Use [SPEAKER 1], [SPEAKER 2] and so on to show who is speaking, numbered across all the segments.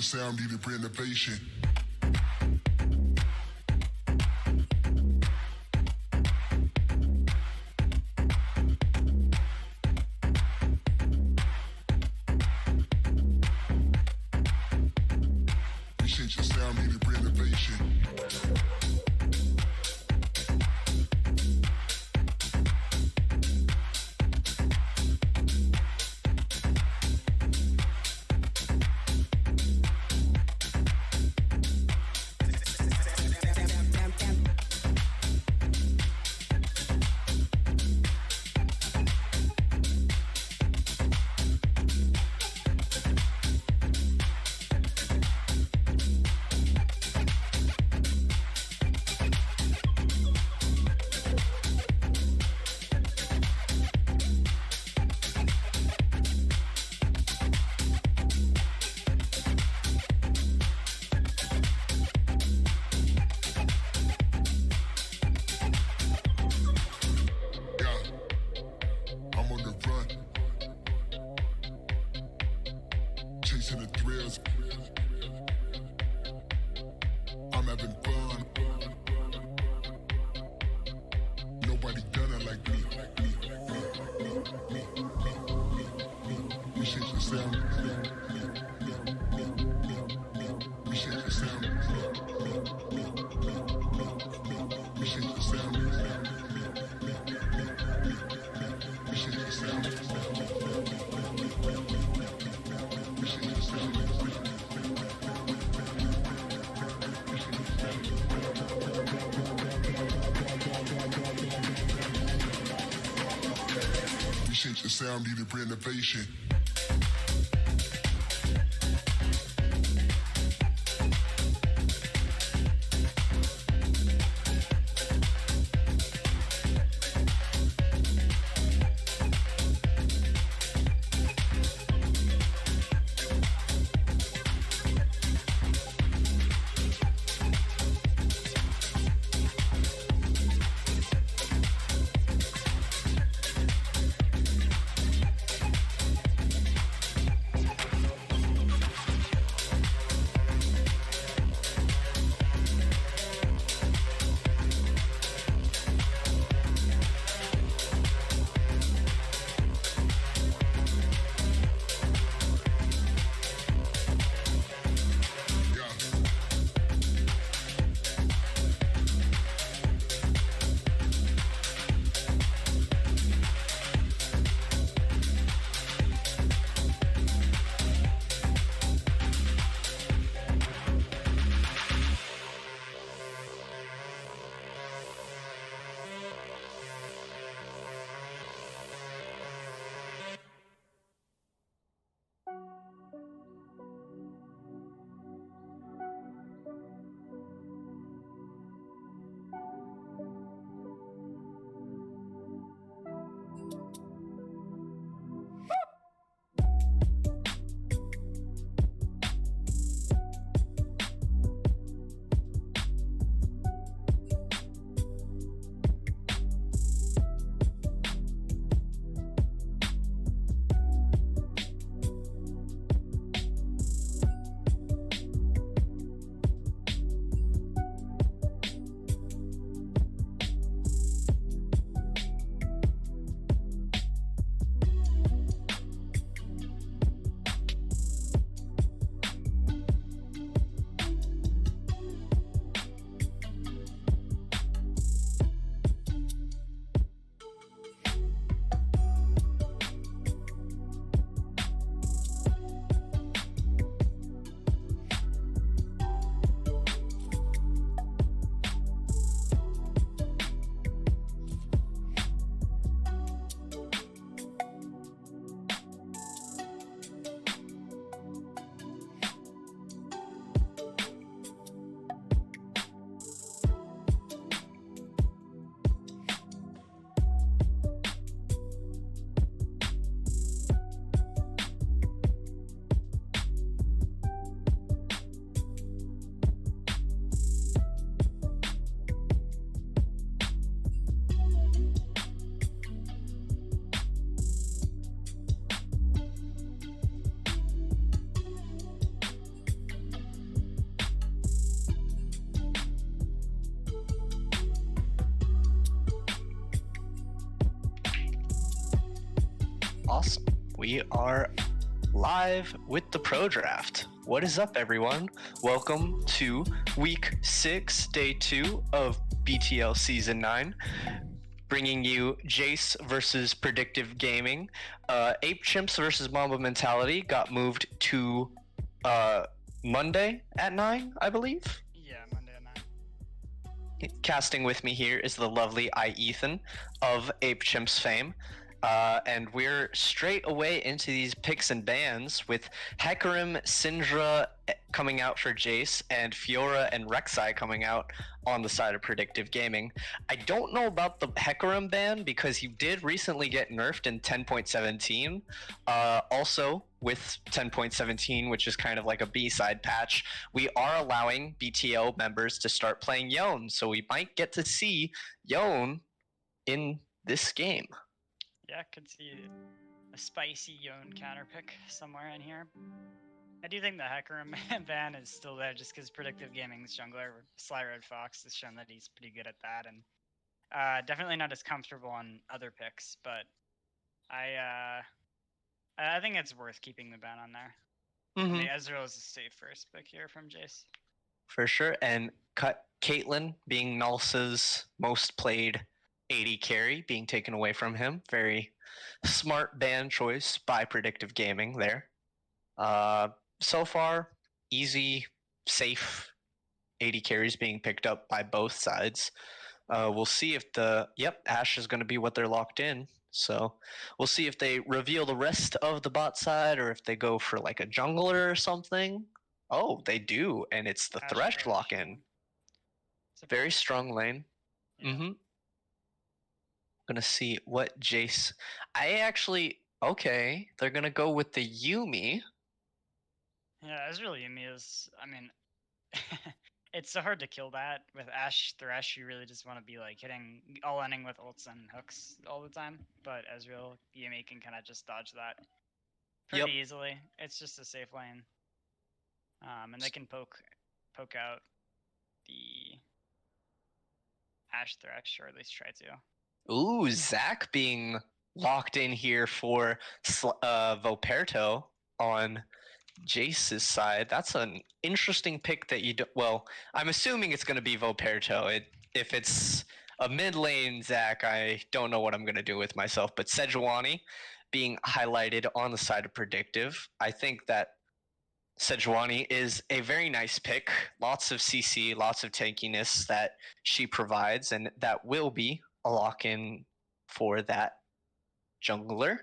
[SPEAKER 1] the sound, needed renovation. Reshape the sound, needed renovation. Reshape the sound, needed renovation.
[SPEAKER 2] Awesome. We are live with the Pro Draft. What is up, everyone? Welcome to Week 6, Day 2 of BTL Season 9. Bringing you Jace versus Predictive Gaming. Ape Chimps versus Mamba Mentality got moved to Monday at 9, I believe.
[SPEAKER 3] Yeah, Monday at 9.
[SPEAKER 2] Casting with me here is the lovely Ethan of Ape Chimps fame. And we're straight away into these picks and bans with Hecarim, Syndra coming out for Jace, and Fiora and Rek'Sai coming out on the side of Predictive Gaming. I don't know about the Hecarim ban because he did recently get nerfed in 10.17. Also, with 10.17, which is kind of like a B-side patch, we are allowing BTL members to start playing Yone, so we might get to see Yone in this game.
[SPEAKER 3] Yeah, could see a spicy Yone counter pick somewhere in here. I do think the Hecarim ban is still there just because Predictive Gaming's jungler, Sly Red Fox, has shown that he's pretty good at that, and definitely not as comfortable on other picks, but I think it's worth keeping the ban on there.
[SPEAKER 2] Mm-hmm.
[SPEAKER 3] I mean, Ezreal is a safe first pick here from Jace.
[SPEAKER 2] For sure, and Caitlyn being Nalsa's most played AD carry being taken away from him. Very smart ban choice by Predictive Gaming there. So far, easy, safe AD carries being picked up by both sides. We'll see if Ashe is going to be what they're locked in. So we'll see if they reveal the rest of the bot side or if they go for like a jungler or something. Oh, they do, and it's the
[SPEAKER 3] Ashe
[SPEAKER 2] Thresh
[SPEAKER 3] Thresh,
[SPEAKER 2] lock-in.
[SPEAKER 3] It's a
[SPEAKER 2] Very strong lane.
[SPEAKER 3] Yeah.
[SPEAKER 2] Mm-hmm. Gonna see what Jace. They're gonna go with the Yuumi.
[SPEAKER 3] Yeah, Ezreal Yuumi is, I mean, it's so hard to kill that. With Ashe Thresh, you really just want to be like hitting, all ending with ults and hooks all the time. But Ezreal Yuumi can kind of just dodge that pretty easily. It's just a safe lane. And they can poke out the Ashe Thresh, or at least try to.
[SPEAKER 2] Ooh, Zach being locked in here for Voperto on Jace's side. That's an interesting pick that you do. Well, I'm assuming it's going to be Voperto. If it's a mid lane Zach, I don't know what I'm going to do with myself. But Sejuani being highlighted on the side of Predictive, I think that Sejuani is a very nice pick. Lots of CC, lots of tankiness that she provides, and that will be a lock-in for that jungler.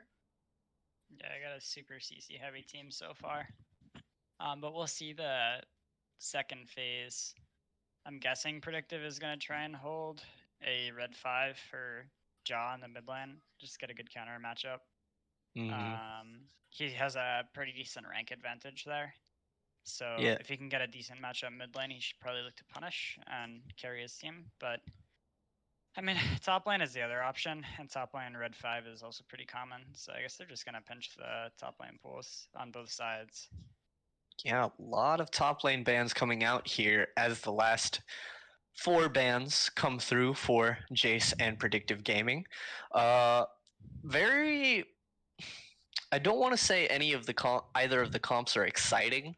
[SPEAKER 3] Yeah, I got a super CC heavy team so far. But we'll see the second phase. I'm guessing Predictive is going to try and hold a red 5 for Jaw in the mid lane. Just get a good counter matchup.
[SPEAKER 2] Mm-hmm.
[SPEAKER 3] He has a pretty decent rank advantage there. So if he can get a decent matchup mid lane, he should probably look to punish and carry his team. But I mean, top lane is the other option, and top lane red 5 is also pretty common. So I guess they're just going to pinch the top lane pools on both sides.
[SPEAKER 2] Yeah, a lot of top lane bans coming out here as the last 4 bans come through for Jace and Predictive Gaming. Very... I don't want to say either of the comps are exciting.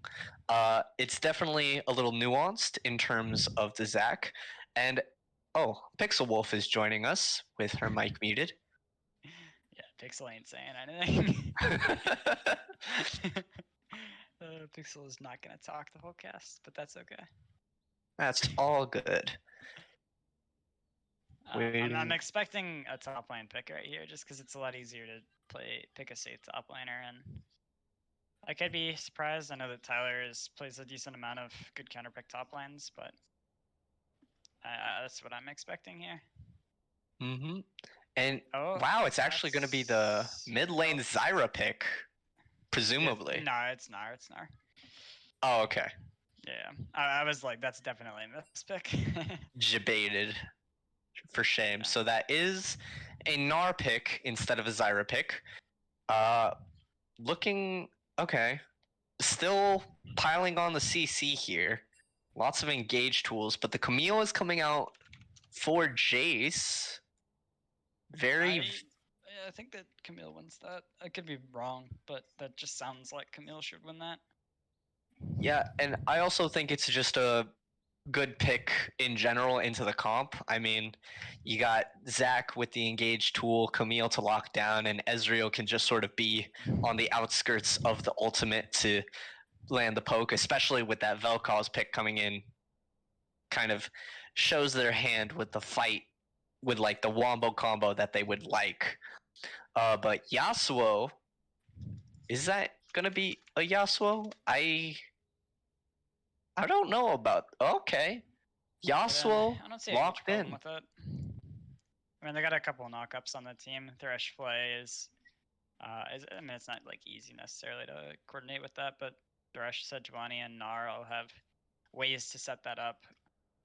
[SPEAKER 2] It's definitely a little nuanced in terms of the Zach. And, Pixel Wolf is joining us with her mic muted.
[SPEAKER 3] Yeah, Pixel ain't saying anything. Pixel is not going to talk the whole cast, but that's okay.
[SPEAKER 2] That's all good.
[SPEAKER 3] I'm expecting a top lane pick right here, just because it's a lot easier to pick a safe top laner, and I could be surprised. I know that Tyler plays a decent amount of good counter pick top lanes, but that's what I'm expecting here.
[SPEAKER 2] Mm-hmm. And wow, it's actually going to be the mid lane Zyra pick, presumably.
[SPEAKER 3] Yeah, it's Gnar. It's Gnar.
[SPEAKER 2] Oh, okay.
[SPEAKER 3] Yeah, I was like, that's definitely a mispick.
[SPEAKER 2] Debated. For shame. Yeah. So that is a Gnar pick instead of a Zyra pick. Looking okay. Still piling on the CC here. Lots of engage tools, but the Camille is coming out for Jace.
[SPEAKER 3] Yeah, I think that Camille wins that. I could be wrong, but that just sounds like Camille should win that.
[SPEAKER 2] Yeah, and I also think it's just a good pick in general into the comp. I mean, you got Zach with the engaged tool, Camille to lock down, and Ezreal can just sort of be on the outskirts of the ultimate to land the poke, especially with that Vel'Koz pick coming in. Kind of shows their hand with the fight with like the wombo combo that they would like. But Yasuo, is that gonna be a Yasuo? I don't know about. Okay, Yasuo
[SPEAKER 3] I don't see a huge
[SPEAKER 2] locked
[SPEAKER 3] problem
[SPEAKER 2] in.
[SPEAKER 3] with it. I mean, they got a couple of knockups on the team. Thresh Flay is I mean, it's not like easy necessarily to coordinate with that, but Thresh, Sejuani, and Gnar all have ways to set that up.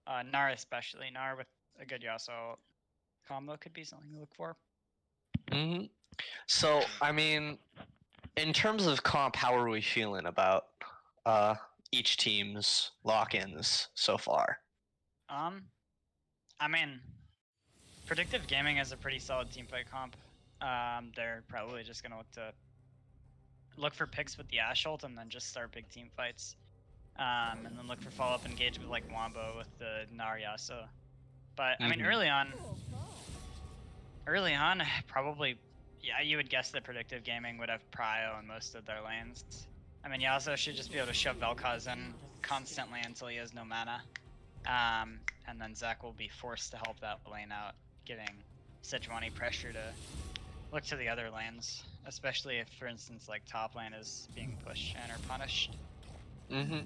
[SPEAKER 3] Gnar especially. Gnar with a good Yasuo combo could be something to look for.
[SPEAKER 2] hmm So, I mean, in terms of comp, how are we feeling about uh, each team's lock-ins so far?
[SPEAKER 3] I mean, Predictive Gaming is a pretty solid teamfight comp. They're probably just gonna look for picks with the Ashe ult and then just start big team fights. And then look for follow-up engage with like Wombo with the Nariyasa. But I mean,
[SPEAKER 2] Mhm.
[SPEAKER 3] early on, probably, yeah, you would guess that Predictive Gaming would have Prio in most of their lanes. I mean, Yasuo should just be able to shove Vel'Koz in constantly until he has no mana. And then Zach will be forced to help that lane out, giving Sejuani pressure to look to the other lanes, especially if, for instance, like top lane is being pushed and or punished.
[SPEAKER 2] hmm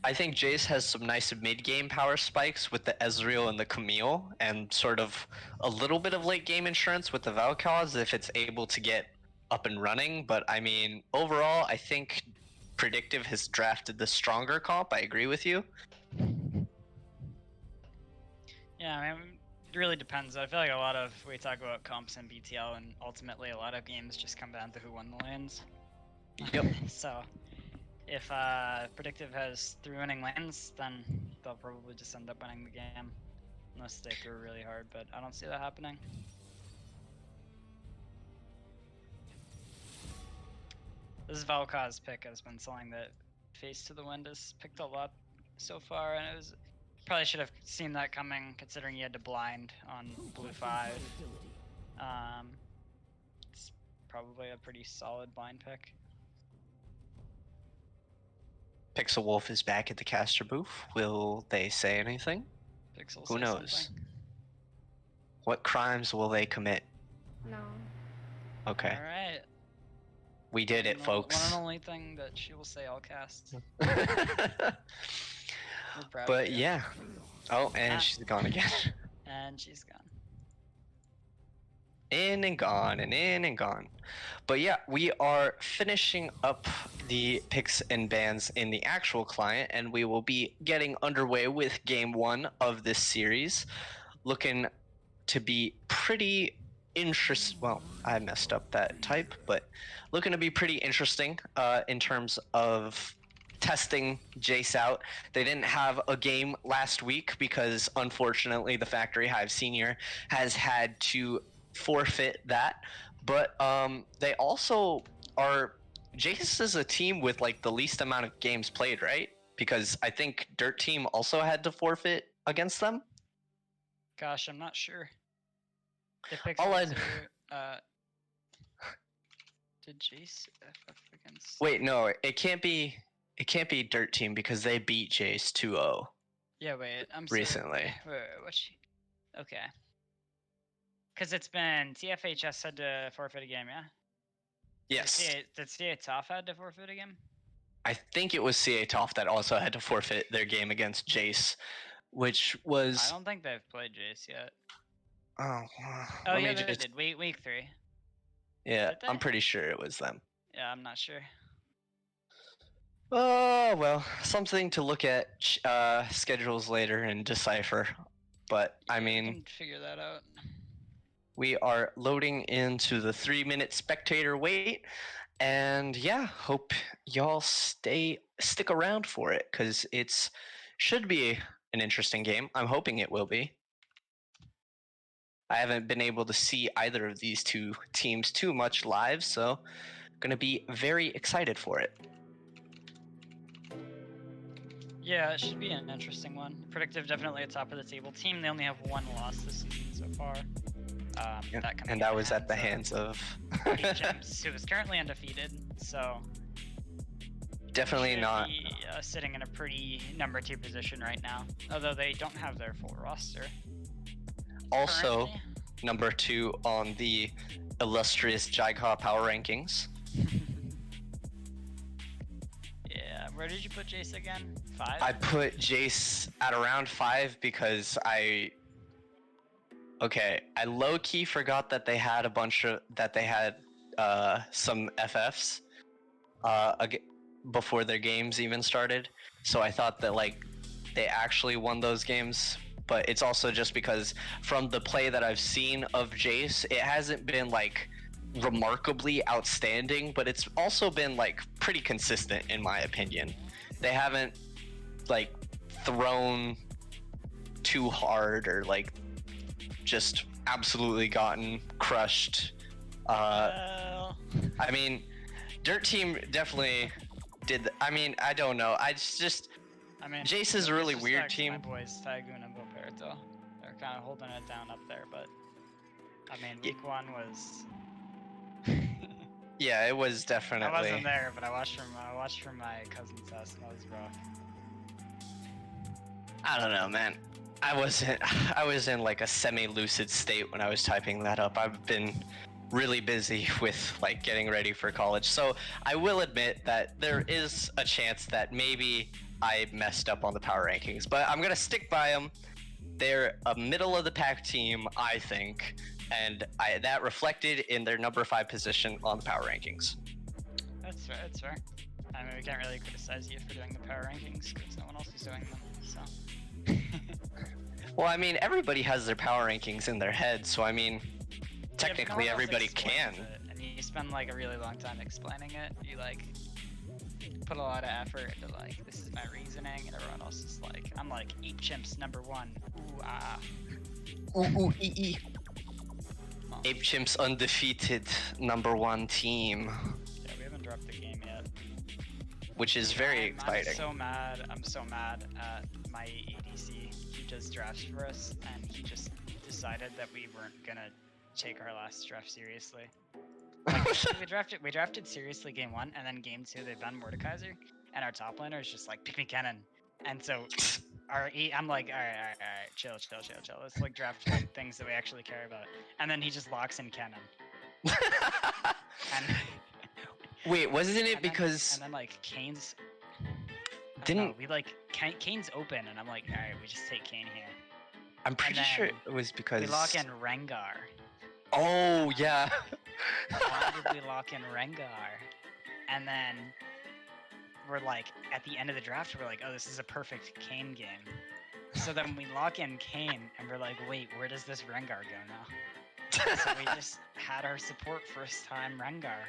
[SPEAKER 2] I think Jace has some nice mid-game power spikes with the Ezreal and the Camille, and sort of a little bit of late-game insurance with the Vel'Koz if it's able to get up and running. But I mean, overall, I think Predictive has drafted the stronger comp. I agree with you.
[SPEAKER 3] Yeah, I mean, it really depends. I feel like we talk about comps and BTL, and ultimately a lot of games just come down to who won the lanes.
[SPEAKER 2] Yep.
[SPEAKER 3] So if Predictive has 3 winning lanes, then they'll probably just end up winning the game, unless they throw really hard. But I don't see that happening. This Vel'Koz pick has been something that Face to the Wind has picked a lot so far, and it was probably should have seen that coming, considering he had to blind on blue 5. It's probably a pretty solid blind pick.
[SPEAKER 2] Pixel Wolf is back at the caster booth. Will they say anything?
[SPEAKER 3] Pixel
[SPEAKER 2] Who
[SPEAKER 3] say
[SPEAKER 2] knows?
[SPEAKER 3] something.
[SPEAKER 2] What crimes will they commit?
[SPEAKER 4] No.
[SPEAKER 2] Okay.
[SPEAKER 3] All right.
[SPEAKER 2] We did it,
[SPEAKER 3] One
[SPEAKER 2] folks.
[SPEAKER 3] and only thing that she will say, I'll cast. We're proud
[SPEAKER 2] But
[SPEAKER 3] of you.
[SPEAKER 2] yeah. Oh, and
[SPEAKER 3] Ah.
[SPEAKER 2] she's gone again.
[SPEAKER 3] And she's gone.
[SPEAKER 2] In and gone and in and gone. But yeah, we are finishing up the picks and bans in the actual client, and we will be getting underway with game 1 of this series. Looking to be pretty interesting. Well, I messed up that type, but looking to be pretty interesting in terms of testing Jace out. They didn't have a game last week because unfortunately the Factory Hive Senior has had to forfeit that. But they also are. Jace is a team with like the least amount of games played, right? Because I think Dirt Team also had to forfeit against them.
[SPEAKER 3] Gosh, I'm not sure. They picked
[SPEAKER 2] All I'd-
[SPEAKER 3] did Jace FF against?
[SPEAKER 2] Wait, no, it can't be. It can't be Dirt Team because they beat Jace 2-0
[SPEAKER 3] Yeah, wait. I'm
[SPEAKER 2] recently.
[SPEAKER 3] Wait, what's she? Okay. Because it's been TFHS had to forfeit a game, yeah.
[SPEAKER 2] Yes,
[SPEAKER 3] Did CA Tough had to forfeit a game?
[SPEAKER 2] I think it was CA Toff that also had to forfeit their game against Jace, which
[SPEAKER 3] I
[SPEAKER 2] was.
[SPEAKER 3] don't think they've played Jace yet.
[SPEAKER 2] Oh,
[SPEAKER 3] Oh
[SPEAKER 2] let
[SPEAKER 3] yeah,
[SPEAKER 2] me
[SPEAKER 3] they
[SPEAKER 2] just.
[SPEAKER 3] did. Week 3.
[SPEAKER 2] Yeah,
[SPEAKER 3] Did they?
[SPEAKER 2] I'm pretty sure it was them.
[SPEAKER 3] Yeah, I'm not sure.
[SPEAKER 2] Oh well, something to look at schedules later and decipher. But I
[SPEAKER 3] Yeah,
[SPEAKER 2] mean,
[SPEAKER 3] we can figure that out.
[SPEAKER 2] we are loading into the 3-minute spectator wait, and yeah, hope y'all stick around for it because it's should be an interesting game. I'm hoping it will be. I haven't been able to see either of these two teams too much live, so gonna be very excited for it.
[SPEAKER 3] Yeah, it should be an interesting one. Predictive definitely at top of the table team. They only have one loss this season so far.
[SPEAKER 2] And that was at the hands of
[SPEAKER 3] Jace, who is currently undefeated. So
[SPEAKER 2] definitely
[SPEAKER 3] should
[SPEAKER 2] not.
[SPEAKER 3] be, sitting in a pretty number 2 position right now, although they don't have their full roster.
[SPEAKER 2] Also,
[SPEAKER 3] currently.
[SPEAKER 2] number 2 on the illustrious JICA power rankings.
[SPEAKER 3] Yeah, where did you put Jace again? 5?
[SPEAKER 2] I put Jace at around 5 because I low-key forgot that they had some FFs before their games even started. So I thought that like they actually won those games, but it's also just because from the play that I've seen of Jace, it hasn't been like remarkably outstanding, but it's also been like pretty consistent in my opinion. They haven't like thrown too hard or like just absolutely gotten crushed.
[SPEAKER 3] Well,
[SPEAKER 2] I mean, Dirt Team definitely did. I mean, I don't know.
[SPEAKER 3] I mean,
[SPEAKER 2] Jace is a really
[SPEAKER 3] it's just
[SPEAKER 2] weird
[SPEAKER 3] like
[SPEAKER 2] team.
[SPEAKER 3] My boys Tygoon and Boperto, they're kind of holding it down up there, but I mean, week 1 was.
[SPEAKER 2] Yeah, it was definitely.
[SPEAKER 3] I wasn't there, but I watched from my cousin's house, and that was rough.
[SPEAKER 2] I don't know, man. I was in like a semi-lucid state when I was typing that up. I've been really busy with like getting ready for college. So I will admit that there is a chance that maybe I messed up on the power rankings, but I'm gonna stick by them. They're a middle of the pack team, I think, and that reflected in their number 5 position on the power rankings.
[SPEAKER 3] That's fair. That's fair. I mean, we can't really criticize you for doing the power rankings because no one else is doing them. So.
[SPEAKER 2] Well, I mean, everybody has their power rankings in their head, so I mean, technically
[SPEAKER 3] yeah,
[SPEAKER 2] everybody can.
[SPEAKER 3] And you spend like a really long time explaining it. You like put a lot of effort into like, this is my reasoning, and everyone else is like, I'm like, eat chimps number 1. Ooh ah.
[SPEAKER 2] Ooh, ee. Ape Chimp's undefeated number 1 team.
[SPEAKER 3] Yeah, we haven't dropped the game yet.
[SPEAKER 2] Which is very exciting.
[SPEAKER 3] I'm so mad at my ADC. He does drafts for us, and he just decided that we weren't gonna take our last draft seriously. Like, we drafted seriously game 1, and then game 2 they banned Mordekaiser, and our top laner is just like, pick me cannon. And so I'm like, all right, chill. Let's like draft things that we actually care about. And then he just locks in cannon. And
[SPEAKER 2] wait, wasn't it because
[SPEAKER 3] and then like Kane's
[SPEAKER 2] didn't
[SPEAKER 3] we like Kane's open, and I'm like, all right, we just take Kane here.
[SPEAKER 2] I'm pretty sure it was because
[SPEAKER 3] we lock in Rengar.
[SPEAKER 2] Oh yeah.
[SPEAKER 3] Why did we lock in Rengar? And then we're like, at the end of the draft, we're like, oh, this is a perfect Kane game. So then we lock in Kane, and we're like, wait, where does this Rengar go now? So we just had our support first time Rengar.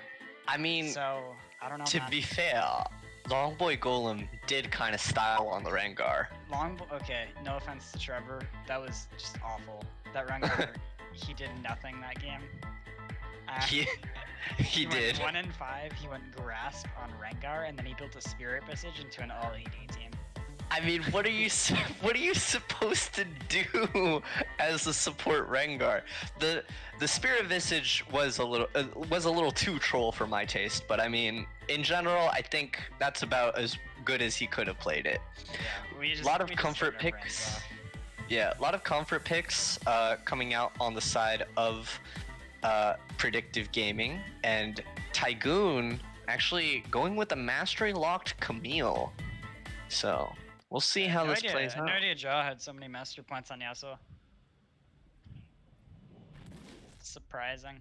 [SPEAKER 2] I mean,
[SPEAKER 3] so I don't know.
[SPEAKER 2] To be fair, Longboy Golem did kind of style on the Rengar.
[SPEAKER 3] Okay, no offense to Trevor, that was just awful. That Rengar, he did nothing that game.
[SPEAKER 2] He did.
[SPEAKER 3] 1 in 5. He went grasp on Rengar, and then he built a Spirit Visage into an all AD team.
[SPEAKER 2] I mean, what are you supposed to do as a support Rengar? The Spirit Visage was a little too troll for my taste, but I mean, in general, I think that's about as good as he could have played it.
[SPEAKER 3] Yeah,
[SPEAKER 2] a lot of comfort picks. Yeah, a lot of comfort picks coming out on the side of Predictive Gaming, and Tygoon actually going with the Mastery Locked Camille. So we'll see how this plays out.
[SPEAKER 3] No idea Jaw had so many master points on Yasuo. Surprising.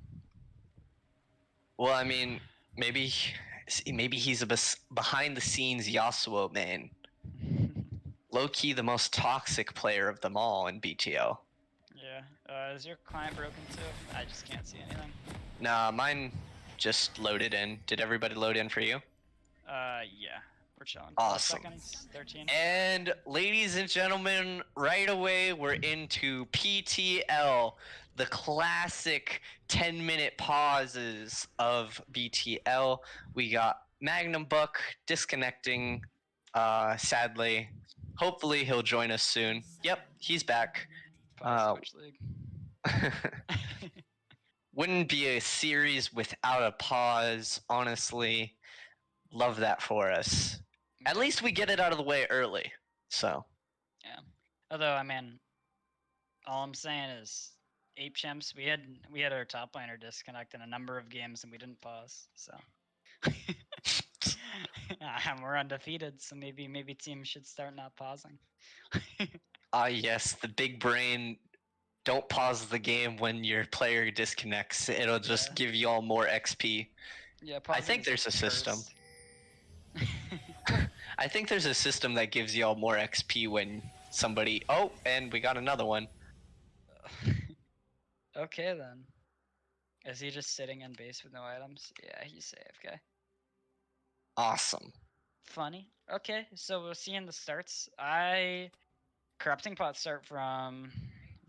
[SPEAKER 2] Well, I mean, maybe he's a behind the scenes Yasuo main. Low-key the most toxic player of them all in BTL.
[SPEAKER 3] Yeah. Is your client broken too? I just can't see anything.
[SPEAKER 2] Nah, mine just loaded in. Did everybody load in for you?
[SPEAKER 3] Yeah. We're chilling. 12
[SPEAKER 2] Awesome.
[SPEAKER 3] seconds. 13.
[SPEAKER 2] And ladies and gentlemen, right away we're into PTL, the classic 10-minute pauses of BTL. We got Magnum Buck disconnecting, sadly. Hopefully he'll join us soon. Yep, he's back.
[SPEAKER 3] Pause Switch League.
[SPEAKER 2] Wouldn't be a series without a pause, honestly. Love that for us. At least we get it out of the way early. So.
[SPEAKER 3] Yeah. Although, I mean, all I'm saying is, Ape Chimps, we had our top laner disconnect in a number of games and we didn't pause. So. We're undefeated, so maybe teams should start not pausing.
[SPEAKER 2] Yes, the big brain. Don't pause the game when your player disconnects. It'll just give you all more XP.
[SPEAKER 3] Yeah,
[SPEAKER 2] I think there's a system. I think there's a system that gives you all more XP when somebody. Oh, and we got another one.
[SPEAKER 3] Okay then. Is he just sitting in base with no items? Yeah, he's AFK.
[SPEAKER 2] Awesome.
[SPEAKER 3] Funny. Okay, so we'll see in the starts. Corrupting pot start from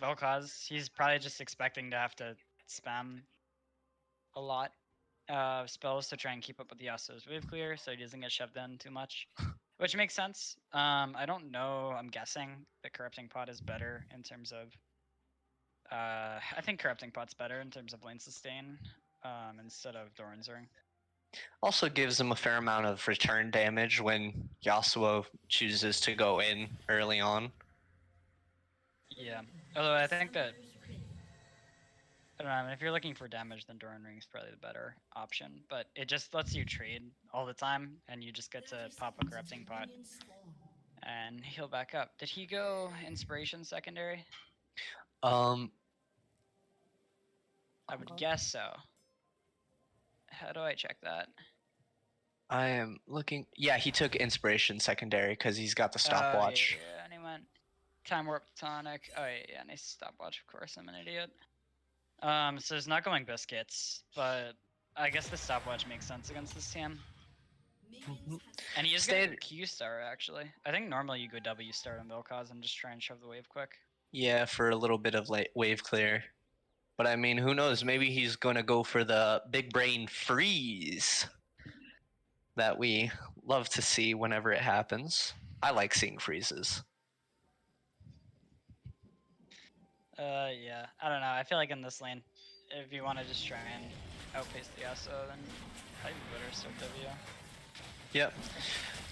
[SPEAKER 3] Vel'Koz. He's probably just expecting to have to spam a lot spells to try and keep up with the Yasuo's wave clear, so he doesn't get shoved in too much, which makes sense. I don't know. I'm guessing that Corrupting Pot is better in terms of. I think Corrupting Pot's better in terms of lane sustain instead of Doran's Ring.
[SPEAKER 2] Also gives him a fair amount of return damage when Yasuo chooses to go in early on.
[SPEAKER 3] Yeah, although I think that. I don't know, I mean, if you're looking for damage, then Doran Ring is probably the better option. But it just lets you trade all the time, and you just get to pop a Corrupting Pot and heal back up. Did he go Inspiration secondary? I would guess so. How do I check that?
[SPEAKER 2] I am looking. Yeah, he took Inspiration secondary because he's got the stopwatch.
[SPEAKER 3] Yeah, and he went Time Warp Tonic. Oh yeah, and he stopwatch. Of course, I'm an idiot. So he's not going Biscuits, but I guess the stopwatch makes sense against this team. And he is going to Q star actually. I think normally you go W star on Vel'Koz and just try and shove the wave quick.
[SPEAKER 2] Yeah, for a little bit of wave clear. But I mean, who knows? Maybe he's going to go for the big brain freeze that we love to see whenever it happens. I like seeing freezes.
[SPEAKER 3] Yeah. I don't know. I feel like in this lane, if you want to just try and outpace the Yasuo, then probably better start W.
[SPEAKER 2] Yep.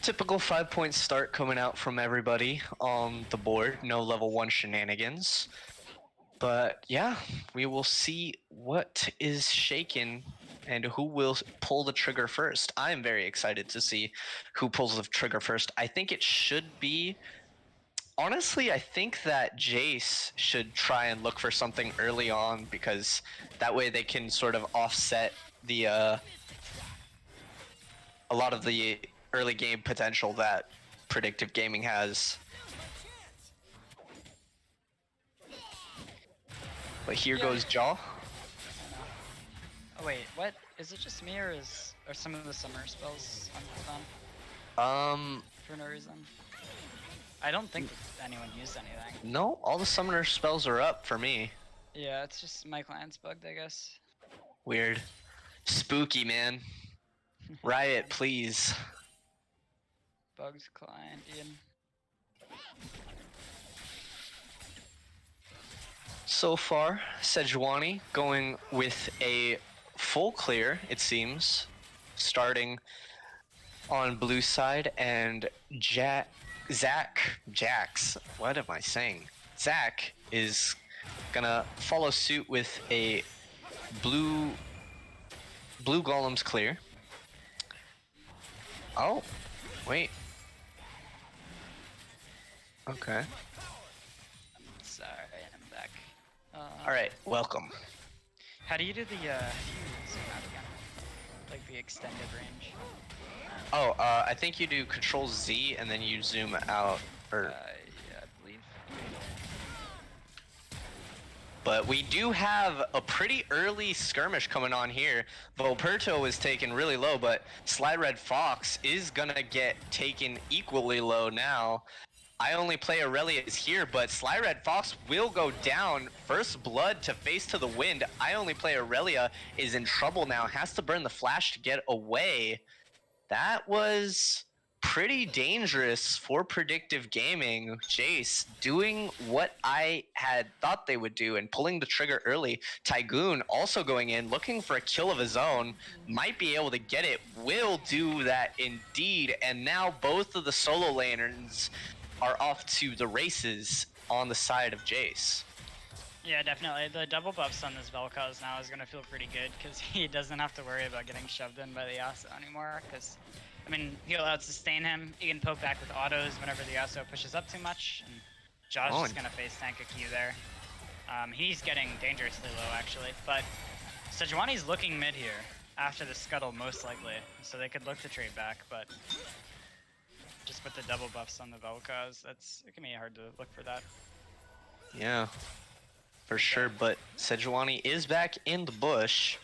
[SPEAKER 2] Typical 5-point start coming out from everybody on the board. No level 1 shenanigans. But yeah, we will see what is shaken and who will pull the trigger first. I am very excited to see who pulls the trigger first. I think it should be... Honestly, I think that Jace should try and look for something early on because that way they can sort of offset the a lot of the early game potential that Predictive Gaming has. But here goes Jaw.
[SPEAKER 3] Oh wait, what? Is it just me or are some of the summer spells
[SPEAKER 2] on?
[SPEAKER 3] For no reason? I don't think anyone used anything.
[SPEAKER 2] No, all the summoner spells are up for me.
[SPEAKER 3] Yeah, it's just my client's bugged, I guess.
[SPEAKER 2] Weird. Spooky, man. Riot, please.
[SPEAKER 3] Bugged client, Ian.
[SPEAKER 2] So far, Sejuani going with a full clear, it seems. Starting on blue side, and Jax, what am I saying? Zach is gonna follow suit with a blue golem's clear. Oh, wait. Okay.
[SPEAKER 3] Sorry, I'm back.
[SPEAKER 2] Alright, welcome.
[SPEAKER 3] How do you do the zoom out again? Like the extended range?
[SPEAKER 2] Oh, I think you do Control Z and then you zoom out, or...
[SPEAKER 3] Yeah, I believe.
[SPEAKER 2] But we do have a pretty early skirmish coming on here. Volperto is taken really low, but Sly Red Fox is gonna get taken equally low now. I only play Aurelia is here, but Sly Red Fox will go down. First blood to face to the wind. I only play Aurelia is in trouble now. Has to burn the flash to get away. That was pretty dangerous for Predictive Gaming. Jace doing what I had thought they would do and pulling the trigger early. Tygoon also going in, looking for a kill of his own. Might be able to get it. Will do that indeed. And now both of the solo laners are off to the races on the side of Jace.
[SPEAKER 3] Yeah, definitely. The double buffs on this Vel'Koz now is going to feel pretty good because he doesn't have to worry about getting shoved in by the Yasuo anymore. Because, I mean, he'll out-sustain him. He can poke back with autos whenever the Yasuo pushes up too much. And Josh is going to face tank a Q there. He's getting dangerously low, actually. But Sejuani's looking mid here after the scuttle, most likely. So they could look to trade back, but just with the double buffs on the Vel'Koz, it can be hard to look for that.
[SPEAKER 2] Yeah. For sure, but Sejuani is back in the bush.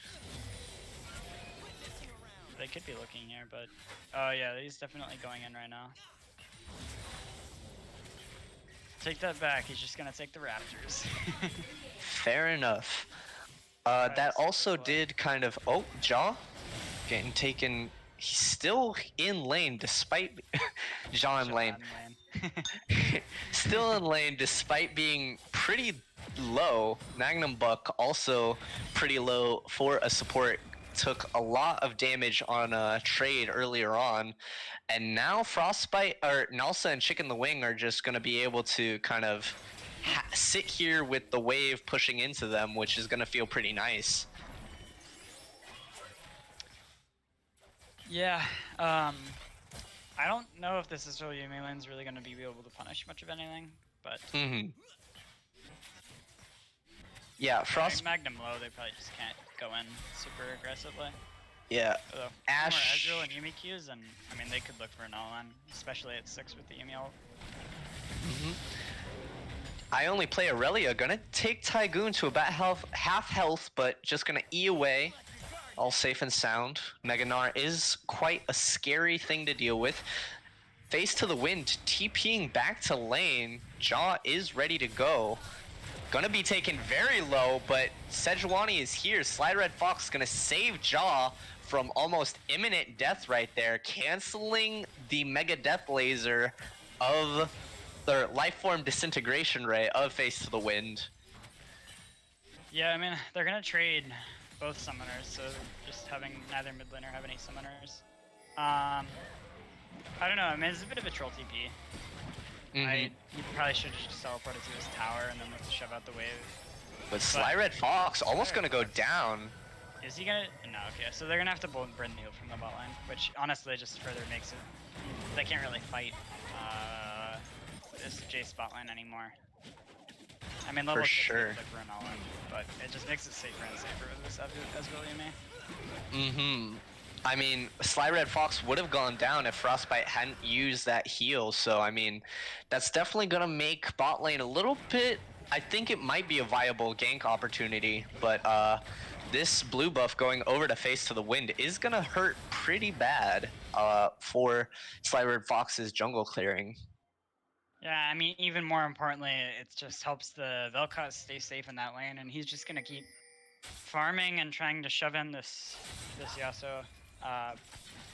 [SPEAKER 3] They could be looking here, but oh yeah, he's definitely going in right now. Take that back. He's just gonna take the Raptors.
[SPEAKER 2] Fair enough. That also did kind of Jaw getting taken. He's still in lane despite Jaw in lane. Still in lane despite being pretty low. Magnum Buck also pretty low for a support. Took a lot of damage on a trade earlier on, and now Frostbite or Nalsa and Chicken the Wing are just going to be able to kind of sit here with the wave pushing into them, which is going to feel pretty nice.
[SPEAKER 3] Yeah, I don't know if this Israel Yumi lane's really going to be able to punish much of anything, but
[SPEAKER 2] yeah, Frost
[SPEAKER 3] Magnum low, they probably just can't go in super aggressively.
[SPEAKER 2] Yeah,
[SPEAKER 3] Although,
[SPEAKER 2] Ash.
[SPEAKER 3] Ezreal and Yumi Qs, and I mean they could look for an all-in, especially at 6 with the Yumi ult.
[SPEAKER 2] I only play Aurelia. Gonna take Tygoon to about half health, but just gonna E away. All safe and sound. Mega Gnar is quite a scary thing to deal with. Face to the wind, TPing back to lane. Jaw is ready to go. Gonna be taken very low, but Sejuani is here. Sly Red Fox gonna save Jaw from almost imminent death right there, canceling the Mega Death Laser of the Lifeform Disintegration Ray of Face to the Wind.
[SPEAKER 3] Yeah, I mean, they're gonna trade both summoners, so just having neither mid laner have any summoners. I don't know, I mean, it's a bit of a troll TP. He probably should have just teleported to his tower and then looked to shove out the wave.
[SPEAKER 2] But Sly Red Fox almost gonna go down.
[SPEAKER 3] Is he gonna? No, okay, so they're gonna have to burn the heal from the bot line, which honestly just further makes it, they can't really fight this Jace bot line anymore. I mean, level 6
[SPEAKER 2] sure.
[SPEAKER 3] for an all-in, but it just makes it safer and safer with this Ezreal Yumi.
[SPEAKER 2] I mean, Sly Red Fox would have gone down if Frostbite hadn't used that heal, so I mean, that's definitely gonna make bot lane a little bit, I think it might be a viable gank opportunity, but this blue buff going over to Face to the Wind is gonna hurt pretty bad for Sly Red Fox's jungle clearing.
[SPEAKER 3] Yeah, I mean, even more importantly, it just helps the Vel'Koz stay safe in that lane, and he's just gonna keep farming and trying to shove in this Yasuo.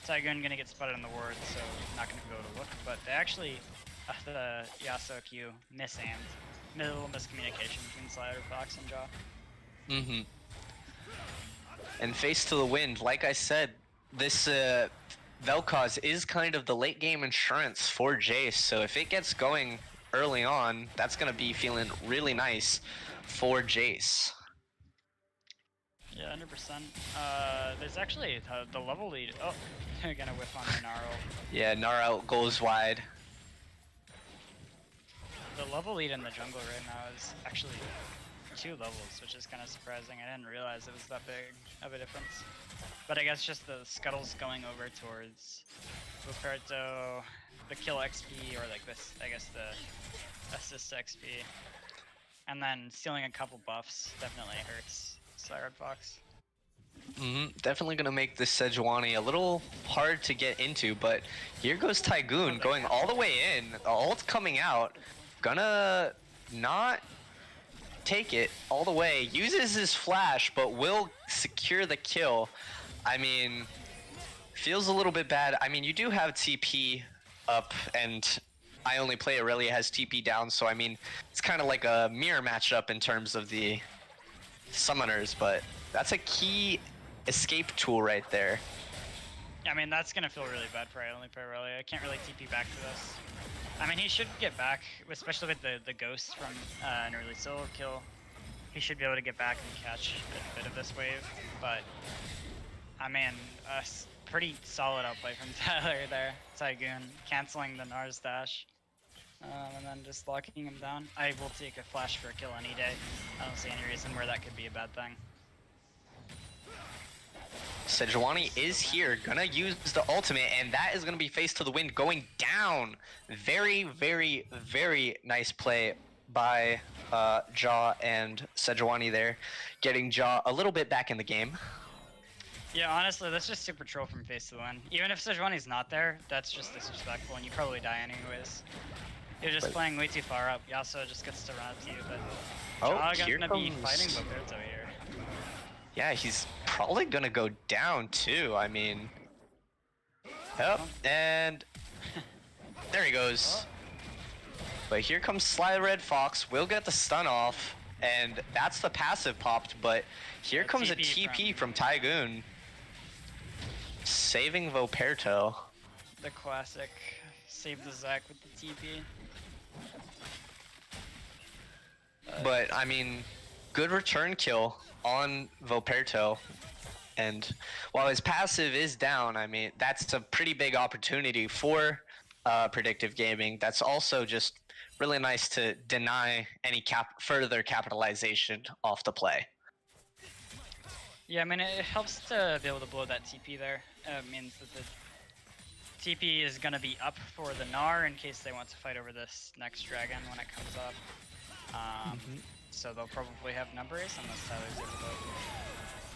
[SPEAKER 3] Tygoon gonna get spotted on the ward, so not gonna go to look. But they actually, the Yasuo Q misaimed. Little miscommunication between Sly Red Fox and Jaw.
[SPEAKER 2] And Face to the Wind, like I said, this Vel'Koz is kind of the late game insurance for Jace, so if it gets going early on, that's gonna be feeling really nice for Jace.
[SPEAKER 3] Yeah, 100%. There's actually the level lead. Oh, they're gonna whiff on their Gnarl.
[SPEAKER 2] Yeah, Gnarl goes wide.
[SPEAKER 3] The level lead in the jungle right now is actually 2 levels, which is kind of surprising. I didn't realize it was that big of a difference. But I guess just the scuttles going over towards Luperto, the kill XP, or like this, I guess the assist XP. and then stealing a couple buffs definitely hurts Sly Red Fox.
[SPEAKER 2] Definitely gonna make this Sejuani a little hard to get into, but here goes Tygoon going all the way in. The ult's coming out. Gonna not take it all the way. Uses his flash, but will secure the kill. I mean, feels a little bit bad. I mean, you do have TP up, and I only play Aurelia has TP down, so I mean, it's kind of like a mirror matchup in terms of the summoners, but that's a key escape tool right there.
[SPEAKER 3] I mean, that's gonna feel really bad for I only play Aurelia. I can't really TP back to this. I mean, he should get back, especially with the ghost from an early solo kill. He should be able to get back and catch a bit of this wave, but I mean, pretty solid outplay from Tyler there. Tygoon canceling the Nars dash, and then just locking him down. I will take a flash for a kill any day. I don't see any reason where that could be a bad thing.
[SPEAKER 2] Sejuani is here, gonna use the ultimate, and that is gonna be face to the wind going down. Very, very, very nice play by Jaw and Sejuani there, getting Jaw a little bit back in the game.
[SPEAKER 3] Yeah, honestly, that's just super troll from face to the wind. Even if Sejuani's not there, that's just disrespectful, and you probably die anyways. You're just playing way too far up. Yasuo just gets to run up to you, but Jaw gonna be fighting Boberto here.
[SPEAKER 2] Yeah, he's probably gonna go down too. I mean, yep, and there he goes. But here comes Sly Red Fox. Will get the stun off, and that's the passive popped. But here comes a TP from Tygoon, saving Voperto.
[SPEAKER 3] The classic, save the Zac with the TP.
[SPEAKER 2] But I mean, good return kill on Voperto, and while his passive is down, I mean, that's a pretty big opportunity for Predictive Gaming. That's also just really nice to deny any further capitalization off the play.
[SPEAKER 3] Yeah, I mean, it helps to be able to blow that TP there. It means that the TP is going to be up for the Gnar in case they want to fight over this next dragon when it comes up. So they'll probably have numbers unless Tyler's able to.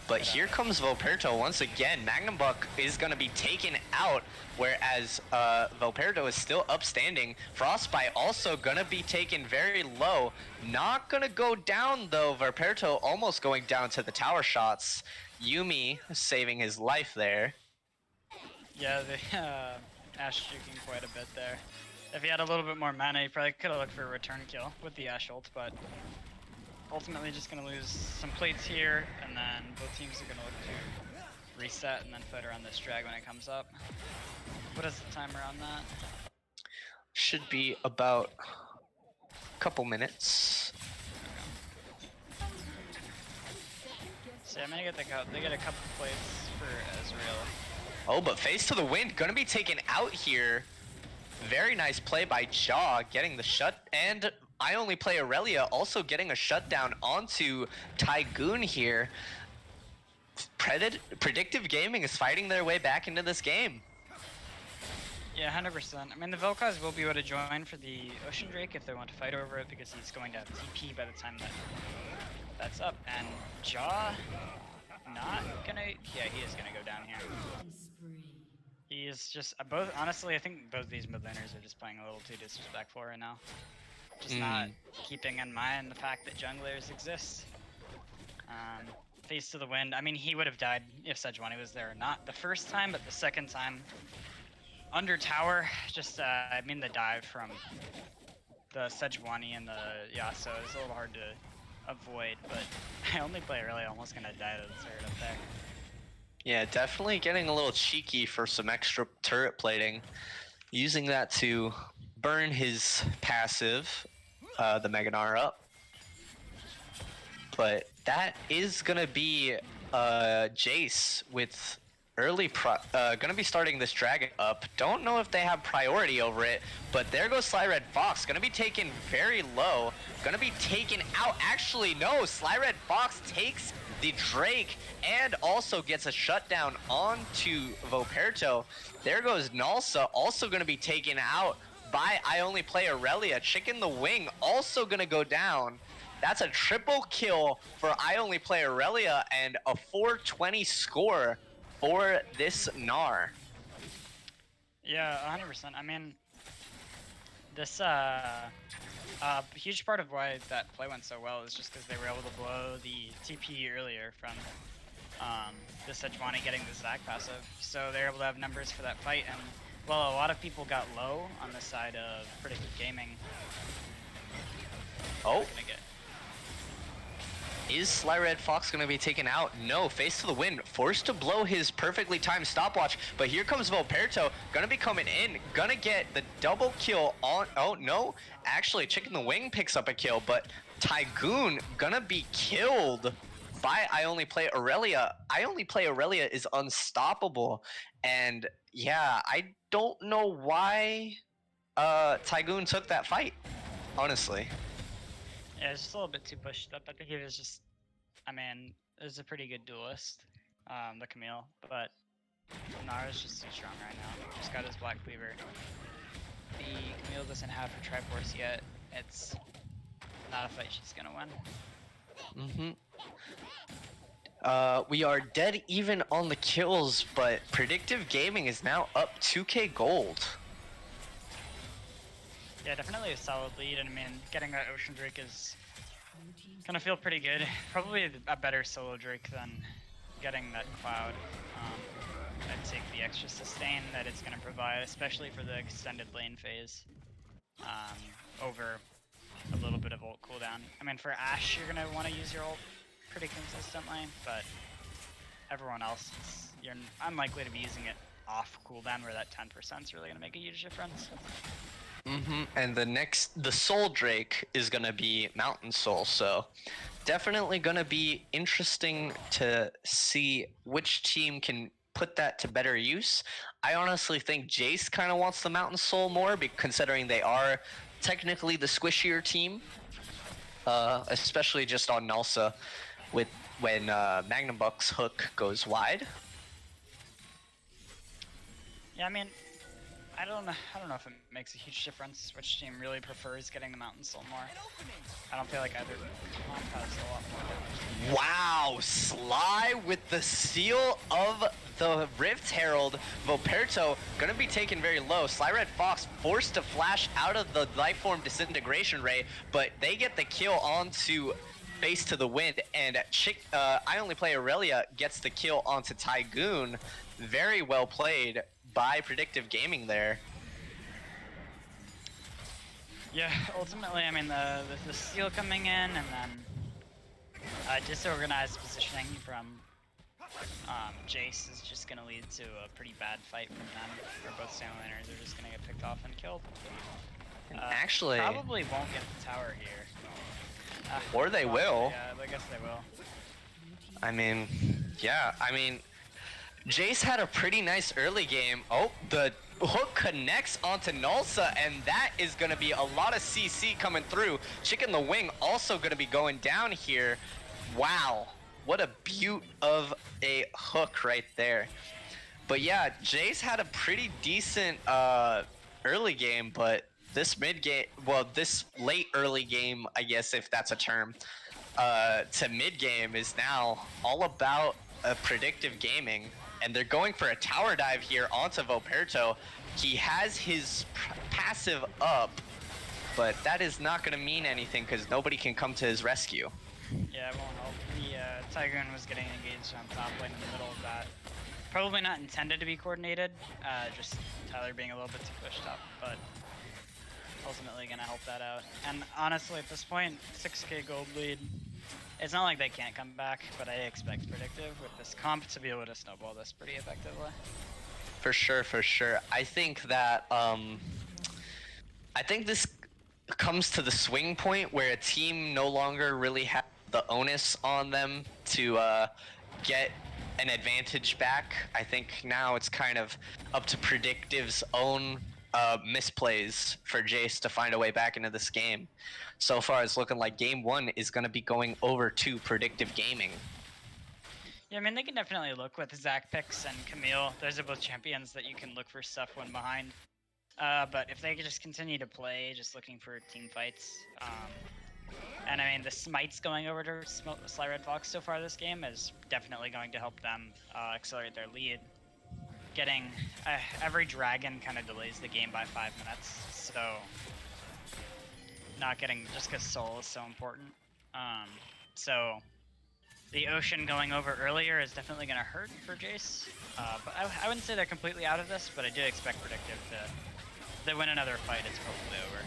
[SPEAKER 2] But here comes Voperto once again. Magnum Buck is going to be taken out, whereas Voperto is still upstanding. Frostbite also going to be taken very low. Not going to go down though. Voperto almost going down to the tower shots. Yuumi saving his life there.
[SPEAKER 3] Yeah, the Ashe juking quite a bit there. If he had a little bit more mana, he probably could have looked for a return kill with the Ashe ult, but ultimately just going to lose some plates here, and then both teams are going to look to reset and then fight around this drag when it comes up. What is the timer on that?
[SPEAKER 2] Should be about a couple minutes.
[SPEAKER 3] So I'm going to get they get a couple plates for Ezreal.
[SPEAKER 2] Oh, but face to the wind, going to be taken out here. Very nice play by Jaw, getting the shut, and I only play Aurelia, also getting a shutdown onto Tygoon here. Predictive Gaming is fighting their way back into this game.
[SPEAKER 3] Yeah, 100%. I mean, the Vel'Koz will be able to join for the Ocean Drake if they want to fight over it, because he's going to have TP by the time that's up. And Jaw, not gonna, yeah, he is gonna go down here. He is just, honestly, I think both these mid laners are just playing a little too disrespectful right now. Just not keeping in mind the fact that junglers exist. Face to the wind, I mean, he would have died if Sejuani was there or not the first time, but the second time, under tower, just, I mean, the dive from the Sejuani and the Yasuo is a little hard to avoid, but I only play really almost gonna die to the turret up there.
[SPEAKER 2] Yeah, definitely getting a little cheeky for some extra turret plating. Using that to burn his passive, the Mega Gnar up. But that is gonna be Jace with early gonna be starting this dragon up. Don't know if they have priority over it, but there goes Sly Red Fox, gonna be taken very low, gonna be taken out. Actually, no, Sly Red Fox takes the Drake and also gets a shutdown onto Voperto. There goes Nalsa, also gonna be taken out by I only play Aurelia. Chicken the Wing also gonna go down. That's a triple kill for I Only Play Aurelia and a 420 score for this Gnar.
[SPEAKER 3] Yeah, 100%. I mean, this a huge part of why that play went so well is just because they were able to blow the TP earlier from the Sejuani getting the Zac passive, so they're able to have numbers for that fight. And well, a lot of people got low on the side of Predictive Gaming.
[SPEAKER 2] Oh. Is Sly Red Fox going to be taken out? No, face to the wind, forced to blow his perfectly timed stopwatch, but here comes Volperto, going to be coming in, going to get the double kill on, oh no, actually Chicken the Wing picks up a kill, but Tygoon going to be killed by I Only Play Aurelia. I Only Play Aurelia is unstoppable, and yeah, I don't know why Tygoon took that fight, honestly.
[SPEAKER 3] Yeah, it's just a little bit too pushed up. I think he was just, I mean, it was a pretty good duelist, the Camille, but Nara's just too strong right now. Just got his Black Cleaver. The Camille doesn't have her Triforce yet. It's not a fight she's gonna win.
[SPEAKER 2] We are dead even on the kills, but Predictive Gaming is now up 2k gold.
[SPEAKER 3] Yeah, definitely a solid lead, and I mean, getting that Ocean Drake is gonna feel pretty good. Probably a better solo Drake than getting that Cloud. I'd take the extra sustain that it's gonna provide, especially for the extended lane phase, over a little bit of ult cooldown. I mean, for Ashe, you're gonna want to use your ult pretty consistently, but everyone else, you're unlikely to be using it off cooldown, where that 10% is really gonna make a huge difference.
[SPEAKER 2] And the Soul Drake is gonna be Mountain Soul, so definitely gonna be interesting to see which team can put that to better use. I honestly think Jace kind of wants the Mountain Soul more, considering they are technically the squishier team, especially just on Nulsa, with when Magnum Buck's hook goes wide.
[SPEAKER 3] Yeah, I mean, I don't know if it makes a huge difference which team really prefers getting the Mountain Soul more. I don't feel like either comp has a lot more damage.
[SPEAKER 2] Wow, Sly with the seal of the Rift Herald. Volperto gonna be taken very low. Sly Red Fox forced to flash out of the Lifeform Disintegration Ray, but they get the kill onto Face to the Wind, and I Only Play Aurelia gets the kill onto Tygoon. Very well played by Predictive Gaming there.
[SPEAKER 3] Yeah, ultimately, I mean, the steal coming in, and then disorganized positioning from Jace is just going to lead to a pretty bad fight from them, where both Sandliners are just going to get picked off and killed.
[SPEAKER 2] Actually,
[SPEAKER 3] probably won't get the tower here.
[SPEAKER 2] Or they will.
[SPEAKER 3] Yeah, I guess they will.
[SPEAKER 2] I mean, yeah, I mean, Jace had a pretty nice early game. Oh, the hook connects onto Nulsa, and that is going to be a lot of CC coming through. Chicken the Wing also going to be going down here. Wow, what a beaut of a hook right there. But yeah, Jace had a pretty decent early game, but this mid game, well, this late early game, I guess if that's a term, to mid game is now all about Predictive Gaming. And they're going for a tower dive here onto Volperto. He has his passive up, but that is not going to mean anything because nobody can come to his rescue.
[SPEAKER 3] Yeah, it won't help. The Tygoon was getting engaged on top lane in the middle of that. Probably not intended to be coordinated, just Tyler being a little bit too pushed up, but ultimately going to help that out. And honestly, at this point, 6k gold lead. It's not like they can't come back, but I expect Predictive with this comp to be able to snowball this pretty effectively.
[SPEAKER 2] For sure, for sure. I think that I think this comes to the swing point where a team no longer really has the onus on them to get an advantage back. I think now it's kind of up to Predictive's own misplays for Jace to find a way back into this game. So far, it's looking like game one is going to be going over to Predictive Gaming.
[SPEAKER 3] Yeah, I mean, they can definitely look with Zac picks and Camille. Those are both champions that you can look for stuff when behind. But if they could just continue to play, just looking for team fights, And I mean, the smites going over to Sly Red Fox so far this game is definitely going to help them accelerate their lead. Getting every dragon kind of delays the game by 5 minutes, so not getting just because soul is so important. So the ocean going over earlier is definitely going to hurt for Jace, but I wouldn't say they're completely out of this, but I do expect Predictive to. If they win another fight, it's probably over.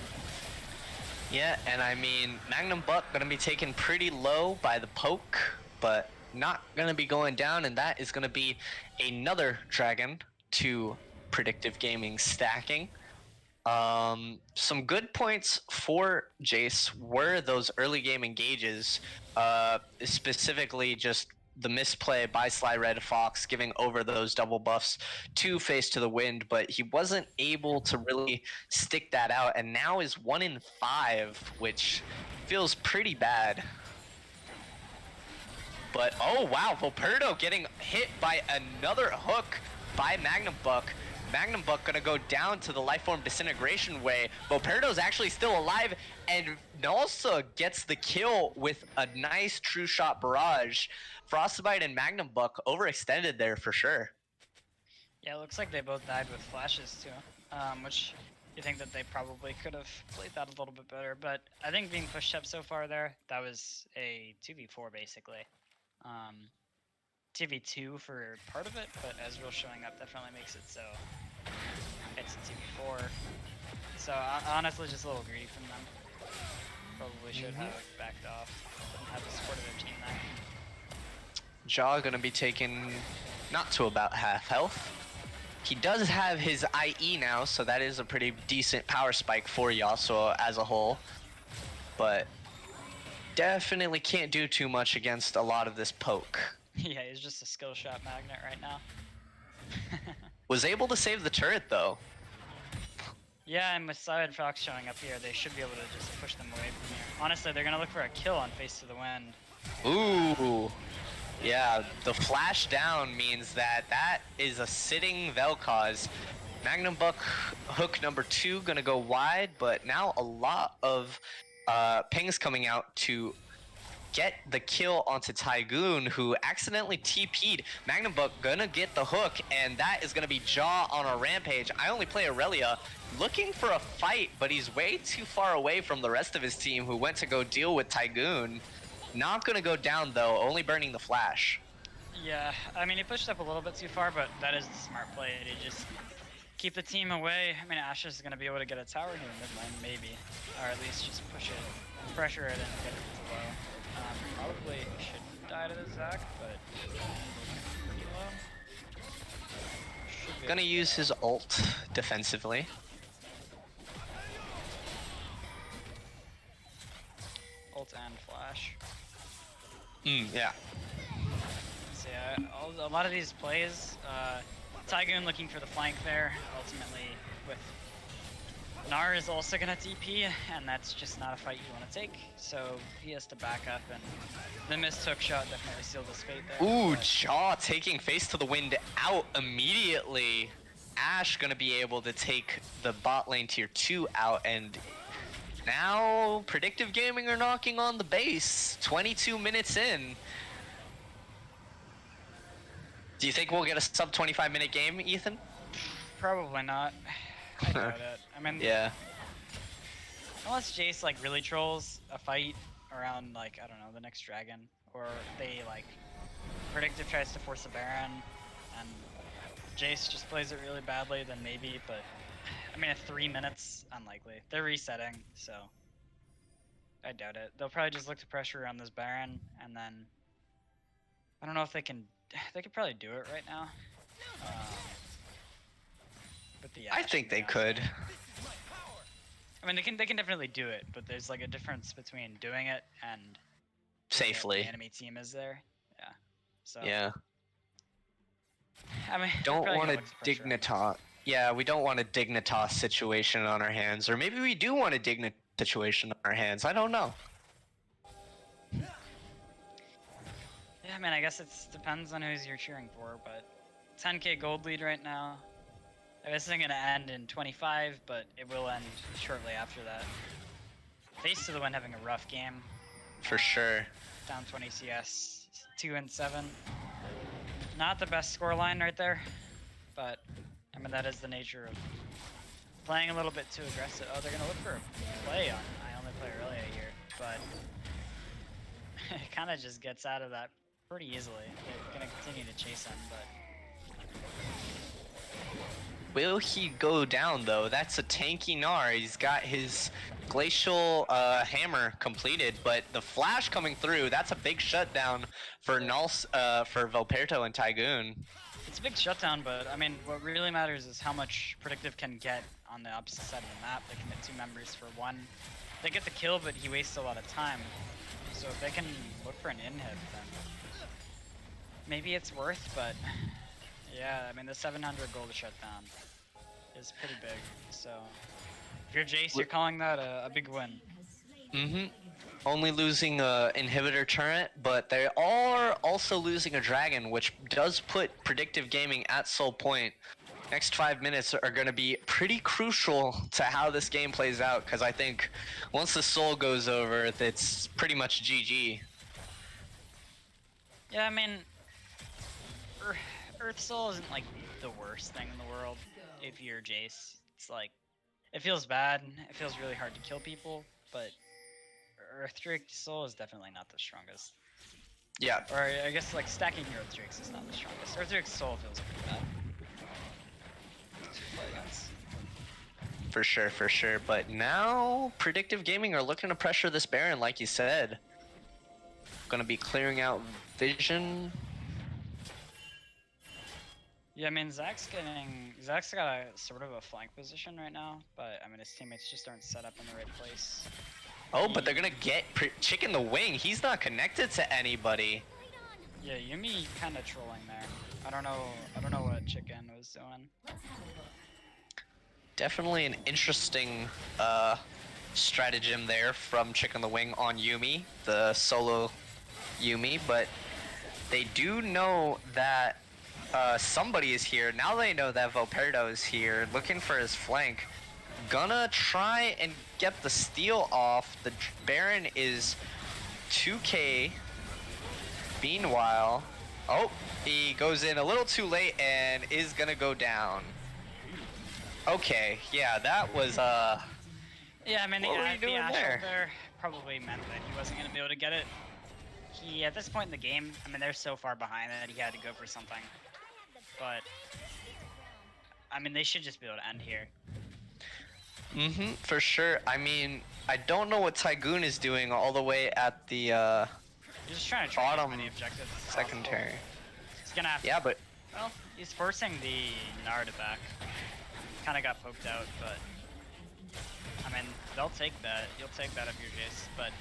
[SPEAKER 2] Yeah, and I mean, Magnum Buck gonna be taken pretty low by the poke, but not gonna be going down, and that is gonna be another dragon to Predictive Gaming stacking. Some good points for Jace were those early game engages, specifically just the misplay by Sly Red Fox giving over those double buffs to Face to the Wind, but he wasn't able to really stick that out, and now is 1 in 5, which feels pretty bad. But oh wow, Volperdo getting hit by another hook by Magnum Buck. Magnum Buck gonna go down to the Lifeform Disintegration way. Volperdo's actually still alive, and Nalsa gets the kill with a nice True Shot Barrage. Frostbite and Magnum Buck overextended there for sure.
[SPEAKER 3] Yeah, it looks like they both died with flashes too, which you think that they probably could have played that a little bit better. But I think being pushed up so far there, that was a 2v4 basically. 2v2 for part of it, but Ezreal showing up definitely makes it so it's a 2v4. So honestly, just a little greedy from them. Probably should have backed off and have the support of their team there.
[SPEAKER 2] Jaw gonna be taken not to about half health. He does have his IE now, so that is a pretty decent power spike for Yasuo as a whole. But definitely can't do too much against a lot of this poke.
[SPEAKER 3] Yeah, he's just a skill shot magnet right now.
[SPEAKER 2] Was able to save the turret though.
[SPEAKER 3] Yeah, and with Side Fox showing up here, they should be able to just push them away from here. Honestly, they're gonna look for a kill on Face to the Wind.
[SPEAKER 2] Ooh. Yeah, the flash down means that that is a sitting Vel'Koz. Magnum Buck hook number 2 gonna go wide, but now a lot of pings coming out to get the kill onto Tygoon, who accidentally TP'd. Magnum Buck gonna get the hook, and that is gonna be Jaw on a rampage. I only play Aurelia, looking for a fight, but he's way too far away from the rest of his team who went to go deal with Tygoon. Not gonna go down though, only burning the flash.
[SPEAKER 3] Yeah, I mean, he pushed up a little bit too far, but that is the smart play to just keep the team away. I mean, Ashes is gonna be able to get a tower here in mid lane, maybe. Or at least just push it, pressure it, and get it to low. Probably shouldn't die to the Zac, but pretty low.
[SPEAKER 2] Gonna use his ult defensively.
[SPEAKER 3] Ult and flash.
[SPEAKER 2] Yeah.
[SPEAKER 3] So yeah, a lot of these plays, Tygoon looking for the flank there, ultimately with Gnar is also gonna TP, and that's just not a fight you want to take, so he has to back up, and the missed hook shot definitely sealed his fate there.
[SPEAKER 2] Ooh,
[SPEAKER 3] but...
[SPEAKER 2] Jaw taking Face to the Wind out immediately. Ash gonna be able to take the bot lane tier 2 out, and now Predictive Gaming are knocking on the base. 22 minutes in. Do you think we'll get a sub 25 minute game, Ethan?
[SPEAKER 3] Probably not. I doubt it. I mean,
[SPEAKER 2] yeah.
[SPEAKER 3] Unless Jace like really trolls a fight around like, I don't know, the next dragon, or they like Predictive tries to force a Baron and Jace just plays it really badly, then maybe, but I mean, at 3 minutes, unlikely. They're resetting, so I doubt it. They'll probably just look to pressure on this Baron, and then I don't know if they could probably do it right now. With the
[SPEAKER 2] I think they could.
[SPEAKER 3] I mean, they can definitely do it, but there's like a difference between doing it and
[SPEAKER 2] Safely.
[SPEAKER 3] the enemy team is there. Yeah. So.
[SPEAKER 2] Yeah.
[SPEAKER 3] I mean,
[SPEAKER 2] Don't want a Dignitas. Yeah, we don't want a Dignitas situation on our hands, or maybe we do want a Dignitas situation on our hands. I don't know.
[SPEAKER 3] Yeah, I mean, I guess it depends on who's you're cheering for, but 10k gold lead right now. This isn't going to end in 25, but it will end shortly after that. Face to the Wind having a rough game.
[SPEAKER 2] For sure.
[SPEAKER 3] Down 20 CS, 2 and 7. Not the best scoreline right there, but I mean that is the nature of playing a little bit too aggressive. Oh, they're gonna look for a play on I only play early here, but it kind of just gets out of that pretty easily. They're gonna continue to chase him, but
[SPEAKER 2] Will he go down though? That's a tanky Gnar. He's got his glacial hammer completed, but the flash coming through, that's a big shutdown for for Valperto and Tygoon.
[SPEAKER 3] it's a big shutdown. But I mean, what really matters is how much Predictive can get on the opposite side of the map. They commit 2 members for 1. They get the kill, but he wastes a lot of time. So if they can look for an inhib, then maybe it's worth, but yeah, I mean the 700 gold shutdown is pretty big. So if you're Jace, you're calling that a big win.
[SPEAKER 2] Mm-hmm. Only losing a inhibitor turret, but they are also losing a dragon, which does put Predictive Gaming at soul point. Next 5 minutes are going to be pretty crucial to how this game plays out, because I think once the soul goes over, it's pretty much GG.
[SPEAKER 3] Yeah, I mean, Earth Soul isn't like the worst thing in the world if you're Jace. It's like, it feels bad, it feels really hard to kill people, but Earthdrake Soul is definitely not the strongest.
[SPEAKER 2] Yeah.
[SPEAKER 3] Or I guess like stacking your Earthdrake is not the strongest. Earthdrake Soul feels pretty bad.
[SPEAKER 2] For sure, for sure. But now Predictive Gaming are looking to pressure this Baron, like you said. Gonna be clearing out vision.
[SPEAKER 3] Yeah, I mean Zach's got a sort of a flank position right now, but I mean his teammates just aren't set up in the right place.
[SPEAKER 2] Oh, but they're gonna get Chicken the Wing. He's not connected to anybody.
[SPEAKER 3] Yeah, Yuumi kind of trolling there. I don't know what Chicken was doing.
[SPEAKER 2] Definitely an interesting stratagem there from Chicken the Wing on Yuumi, the solo Yuumi, but they do know that somebody is here. Now they know that Valperto is here, looking for his flank. Gonna try and get the steal off. The Baron is 2k. Meanwhile, oh, he goes in a little too late and is gonna go down. Okay, yeah, that was
[SPEAKER 3] Yeah, I mean
[SPEAKER 2] what were you doing
[SPEAKER 3] Ash
[SPEAKER 2] there?
[SPEAKER 3] there probably meant that he wasn't gonna be able to get it. He at this point in the game, I mean they're so far behind that he had to go for something. But I mean they should just be able to end here.
[SPEAKER 2] Mm-hmm, for sure. I mean, I don't know what Tygoon is doing all the way at the
[SPEAKER 3] He's just trying to try
[SPEAKER 2] bottom
[SPEAKER 3] as many objectives as
[SPEAKER 2] secondary.
[SPEAKER 3] possible. He's gonna have to,
[SPEAKER 2] Yeah, but
[SPEAKER 3] well, he's forcing the Nard back. Kind of got poked out, but I mean they'll take that. You'll take that if you're Jace, but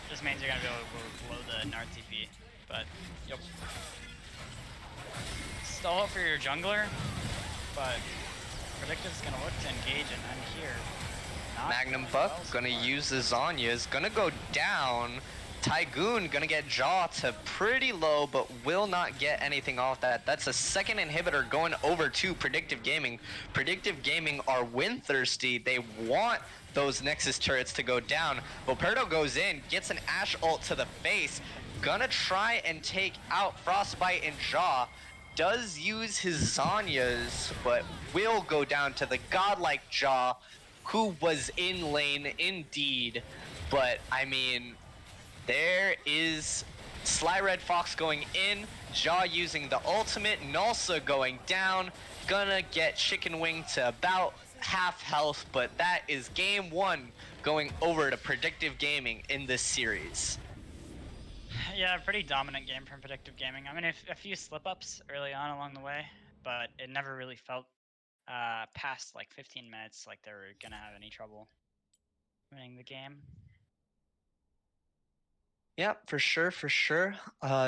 [SPEAKER 3] just means you're gonna be able to go below the Nard TP. But you'll stall out for your jungler, but Predictive's gonna look to engage and end here. Not
[SPEAKER 2] Magnum
[SPEAKER 3] going
[SPEAKER 2] Buck
[SPEAKER 3] well so
[SPEAKER 2] gonna
[SPEAKER 3] far.
[SPEAKER 2] use the Zanyas, gonna go down. Tygoon gonna get Jaw to pretty low, but will not get anything off that. That's a second inhibitor going over to Predictive Gaming. Predictive Gaming are win thirsty. They want those Nexus turrets to go down. Valperto goes in, gets an Ashe ult to the face, gonna try and take out Frostbite and Jaw. Does use his Zanyas, but will go down to the godlike Jaw, who was in lane indeed. But I mean, there is Sly Red Fox going in, Jaw using the ultimate, Nulsa going down, gonna get Chicken Wing to about half health, but that is game 1 going over to Predictive Gaming in this series.
[SPEAKER 3] Yeah, pretty dominant game from Predictive Gaming. I mean, a few slip-ups early on along the way, but it never really felt past like 15 minutes like they were gonna have any trouble winning the game.
[SPEAKER 2] Yeah, for sure, for sure.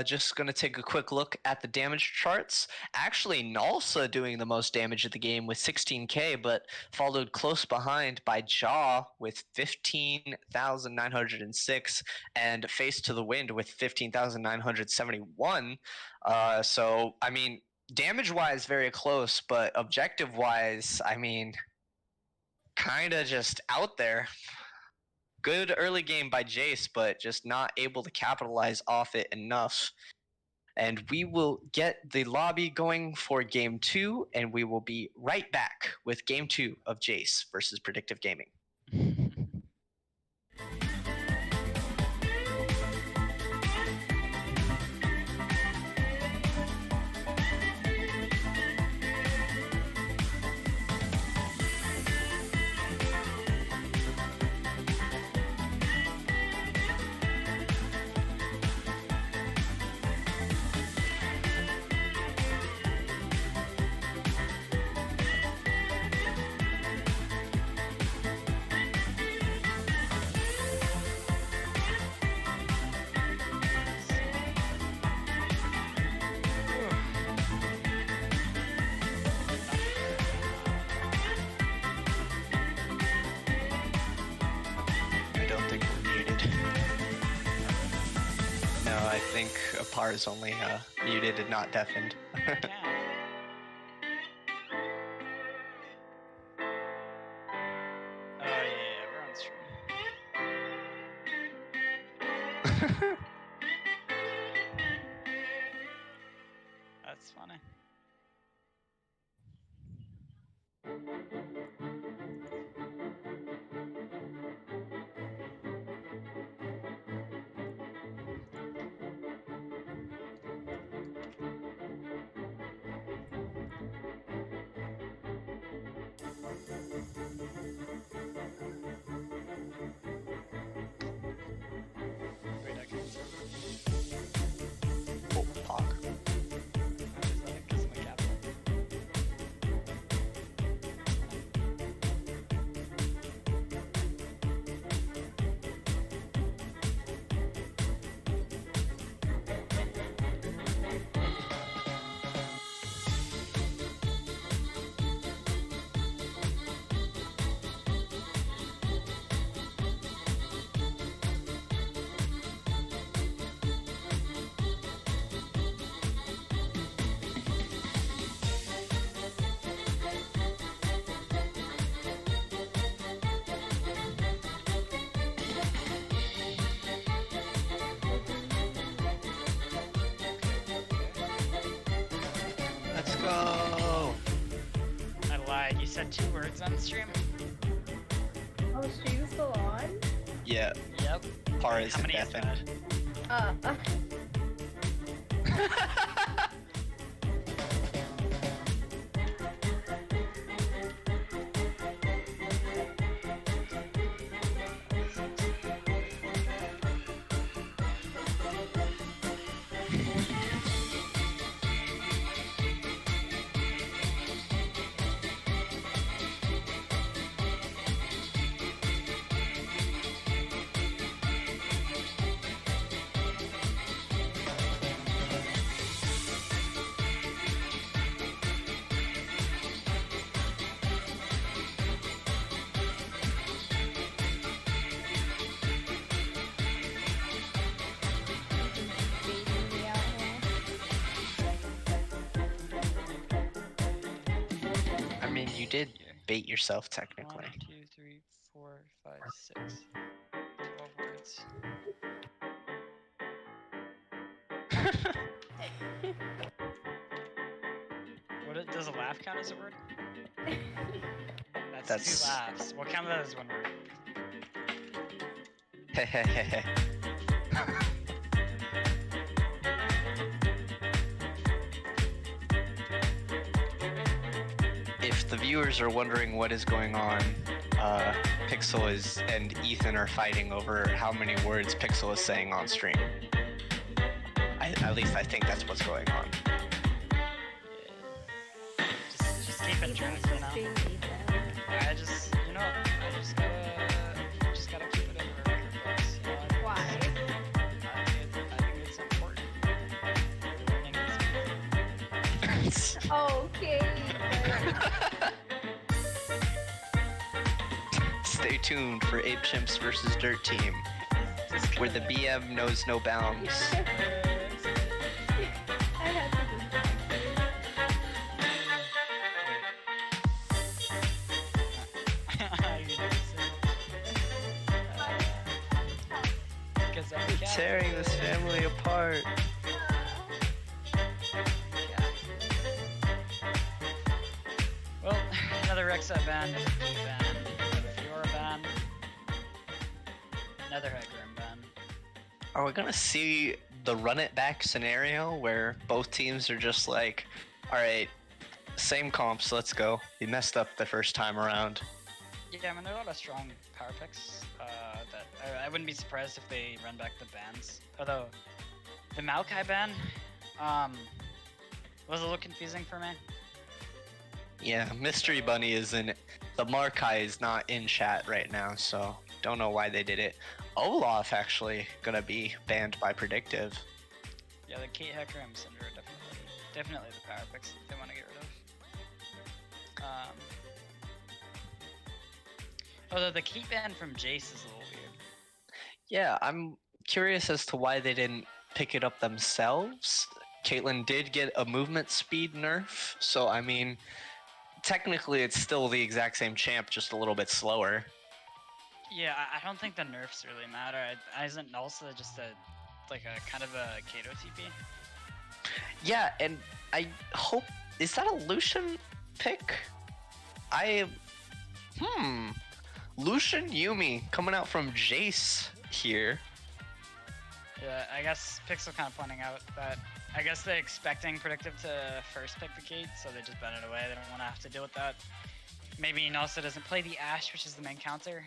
[SPEAKER 2] Just gonna take a quick look at the damage charts. Actually, Nulsa doing the most damage of the game with 16k, but followed close behind by Jaw with 15,906 and Face to the Wind with 15,971. So, I mean, damage-wise, very close, but objective-wise, I mean, kind of just out there. good early game by Jace, but just not able to capitalize off it enough. And we will get the lobby going for game 2, and we will be right back with game 2 of Jace versus Predictive Gaming. I don't think we're muted. No, I think Apar is only muted and not deafened.
[SPEAKER 3] Yeah. Oh yeah, we're on stream. That's funny. Wait, I can.
[SPEAKER 2] Oh, Pog.
[SPEAKER 3] Is that because of my capital?
[SPEAKER 2] Let's go!
[SPEAKER 3] I lied. You said 2 words on stream.
[SPEAKER 4] Oh, stream's still on?
[SPEAKER 2] Yeah,
[SPEAKER 3] Yep.
[SPEAKER 2] Par is
[SPEAKER 3] How many is
[SPEAKER 2] deafened.
[SPEAKER 3] that?
[SPEAKER 4] Baiting me out here.
[SPEAKER 2] I mean, you did bait yourself
[SPEAKER 3] 1,
[SPEAKER 2] technically.
[SPEAKER 3] 2, 3, 4, 5, 6. 12 words. Does a laugh count as a word? That's 2 laughs. We'll count that as 1 word.
[SPEAKER 2] Hehehehe. If the viewers are wondering what is going on, Pixel and Ethan are fighting over how many words Pixel is saying on stream. At least I think that's what's going on.
[SPEAKER 3] Just keep it track for now.
[SPEAKER 4] Stream Ethan.
[SPEAKER 3] I just gotta keep it in the record books. You know,
[SPEAKER 4] Why?
[SPEAKER 3] I think it's important. Learning is
[SPEAKER 4] Okay.
[SPEAKER 2] Stay tuned for Ape Chimps versus Dirt Team,
[SPEAKER 3] just
[SPEAKER 2] where the BM knows no bounds.
[SPEAKER 4] I had to distract you.
[SPEAKER 2] start.
[SPEAKER 3] Yeah. Well, another Rek'Sai ban, another P ban, another Fiora ban, another Hecarim ban.
[SPEAKER 2] Are we gonna see the run it back scenario where both teams are just like, all right, same comps, let's go. We messed up the first time around.
[SPEAKER 3] Yeah, I mean, there are a lot of strong power picks that I wouldn't be surprised if they run back the bans. Although, the Maokai ban was a little confusing for me.
[SPEAKER 2] Yeah, Mystery Bunny is in. The Markai is not in chat right now, so don't know why they did it. Olaf actually gonna be banned by Predictive.
[SPEAKER 3] Yeah, the Kate Hecarim Syndra definitely the power picks that they want to get rid of. Although the Kate ban from Jace is a little weird.
[SPEAKER 2] Yeah, I'm curious as to why they didn't pick it up themselves. Caitlyn did get a movement speed nerf, so I mean, technically it's still the exact same champ, just a little bit slower.
[SPEAKER 3] Yeah, I don't think the nerfs really matter. Isn't also just a kind of a Kato TP?
[SPEAKER 2] Yeah, and I hope, is that a Lucian pick? Lucian Yumi coming out from Jace here.
[SPEAKER 3] Yeah, I guess Pixel kind of pointing out that I guess they're expecting Predictive to first pick the Kate, so they just ban it away. They don't want to have to deal with that. Maybe Nalsa doesn't play the Ashe, which is the main counter.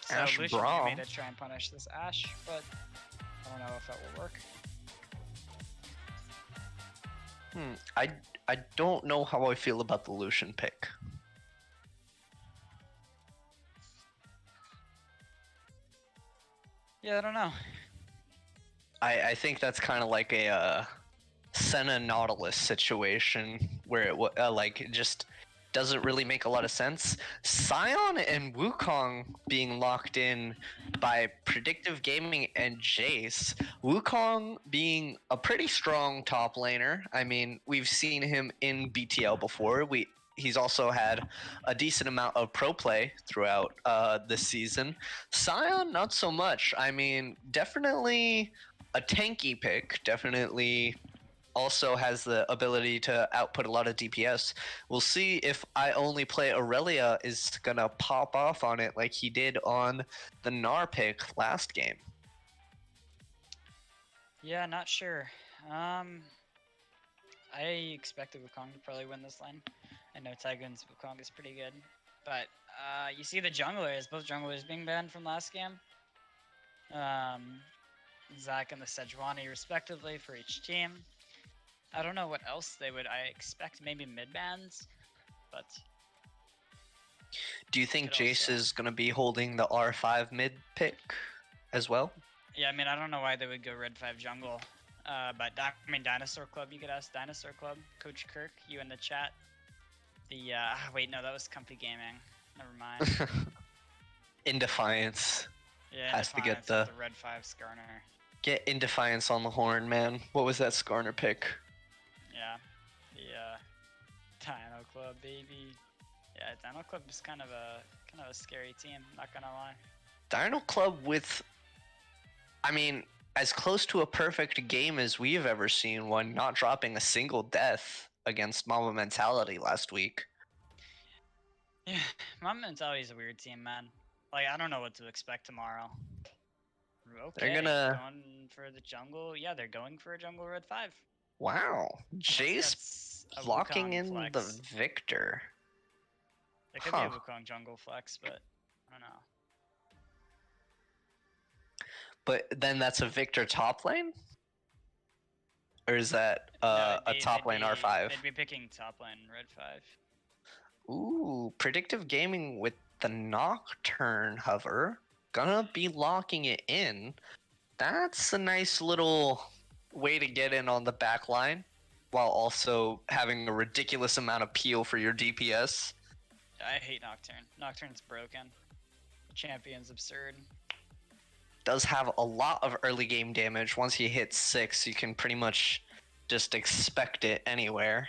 [SPEAKER 3] So
[SPEAKER 2] Ashe
[SPEAKER 3] Lucian
[SPEAKER 2] Braum.
[SPEAKER 3] made to try and punish this Ashe, but I don't know if that will work.
[SPEAKER 2] I don't know how I feel about the Lucian pick.
[SPEAKER 3] Yeah, I don't know.
[SPEAKER 2] I think that's kind of like a Senna Nautilus situation where it just doesn't really make a lot of sense. Sion and Wukong being locked in by Predictive Gaming and Jace. Wukong being a pretty strong top laner. I mean, we've seen him in BTL before. He's also had a decent amount of pro play throughout this season. Sion, not so much. I mean, definitely a tanky pick. Definitely also has the ability to output a lot of DPS. We'll see if I only play Aurelia is gonna pop off on it like he did on the Gnar pick last game.
[SPEAKER 3] Yeah, not sure. I expected Wukong to probably win this lane. I know Tygoon's Wukong is pretty good. But you see the junglers, both junglers being banned from last game. Zac and the Sejuani respectively for each team. I don't know what else they would. I expect maybe mid bans, but
[SPEAKER 2] Do you think
[SPEAKER 3] Could
[SPEAKER 2] Jace
[SPEAKER 3] also-
[SPEAKER 2] is gonna be holding the R5 mid pick as well?
[SPEAKER 3] yeah, I mean I don't know why they would go red 5 jungle. But I mean Dinosaur Club, you could ask Dinosaur Club, Coach Kirk, you in the chat. The wait, no, that was Comfy Gaming. Never mind.
[SPEAKER 2] In Defiance.
[SPEAKER 3] Yeah,
[SPEAKER 2] Has to get
[SPEAKER 3] Defiance with
[SPEAKER 2] the-
[SPEAKER 3] the red 5 Skarner.
[SPEAKER 2] Get In Defiance on the horn, man. What was that Skarner pick?
[SPEAKER 3] Yeah, the Dino Club, baby. Yeah, Dino Club is kind of a scary team. Not gonna lie.
[SPEAKER 2] Dino Club with, I mean, as close to a perfect game as we've ever seen one, not dropping a single death against Mama Mentality last week.
[SPEAKER 3] Yeah, Mama Mentality is a weird team, man. Like I don't know what to expect tomorrow. Okay, going for the jungle. Yeah, they're going for a jungle red 5.
[SPEAKER 2] Wow.
[SPEAKER 3] That's
[SPEAKER 2] Jace
[SPEAKER 3] a
[SPEAKER 2] locking
[SPEAKER 3] Wukong
[SPEAKER 2] in
[SPEAKER 3] flex.
[SPEAKER 2] the Victor.
[SPEAKER 3] It could be
[SPEAKER 2] Huh.
[SPEAKER 3] a Wukong jungle flex, but I don't know.
[SPEAKER 2] But then that's a Victor top lane? Or is that
[SPEAKER 3] No,
[SPEAKER 2] a top lane R5?
[SPEAKER 3] They'd be picking top lane red 5.
[SPEAKER 2] Ooh, Predictive Gaming with the Nocturne hover. Gonna be locking it in. That's a nice little way to get in on the back line while also having a ridiculous amount of peel for your DPS.
[SPEAKER 3] I hate Nocturne. Nocturne's broken. The champion's absurd.
[SPEAKER 2] Does have a lot of early game damage. Once he hits 6, you can pretty much just expect it anywhere.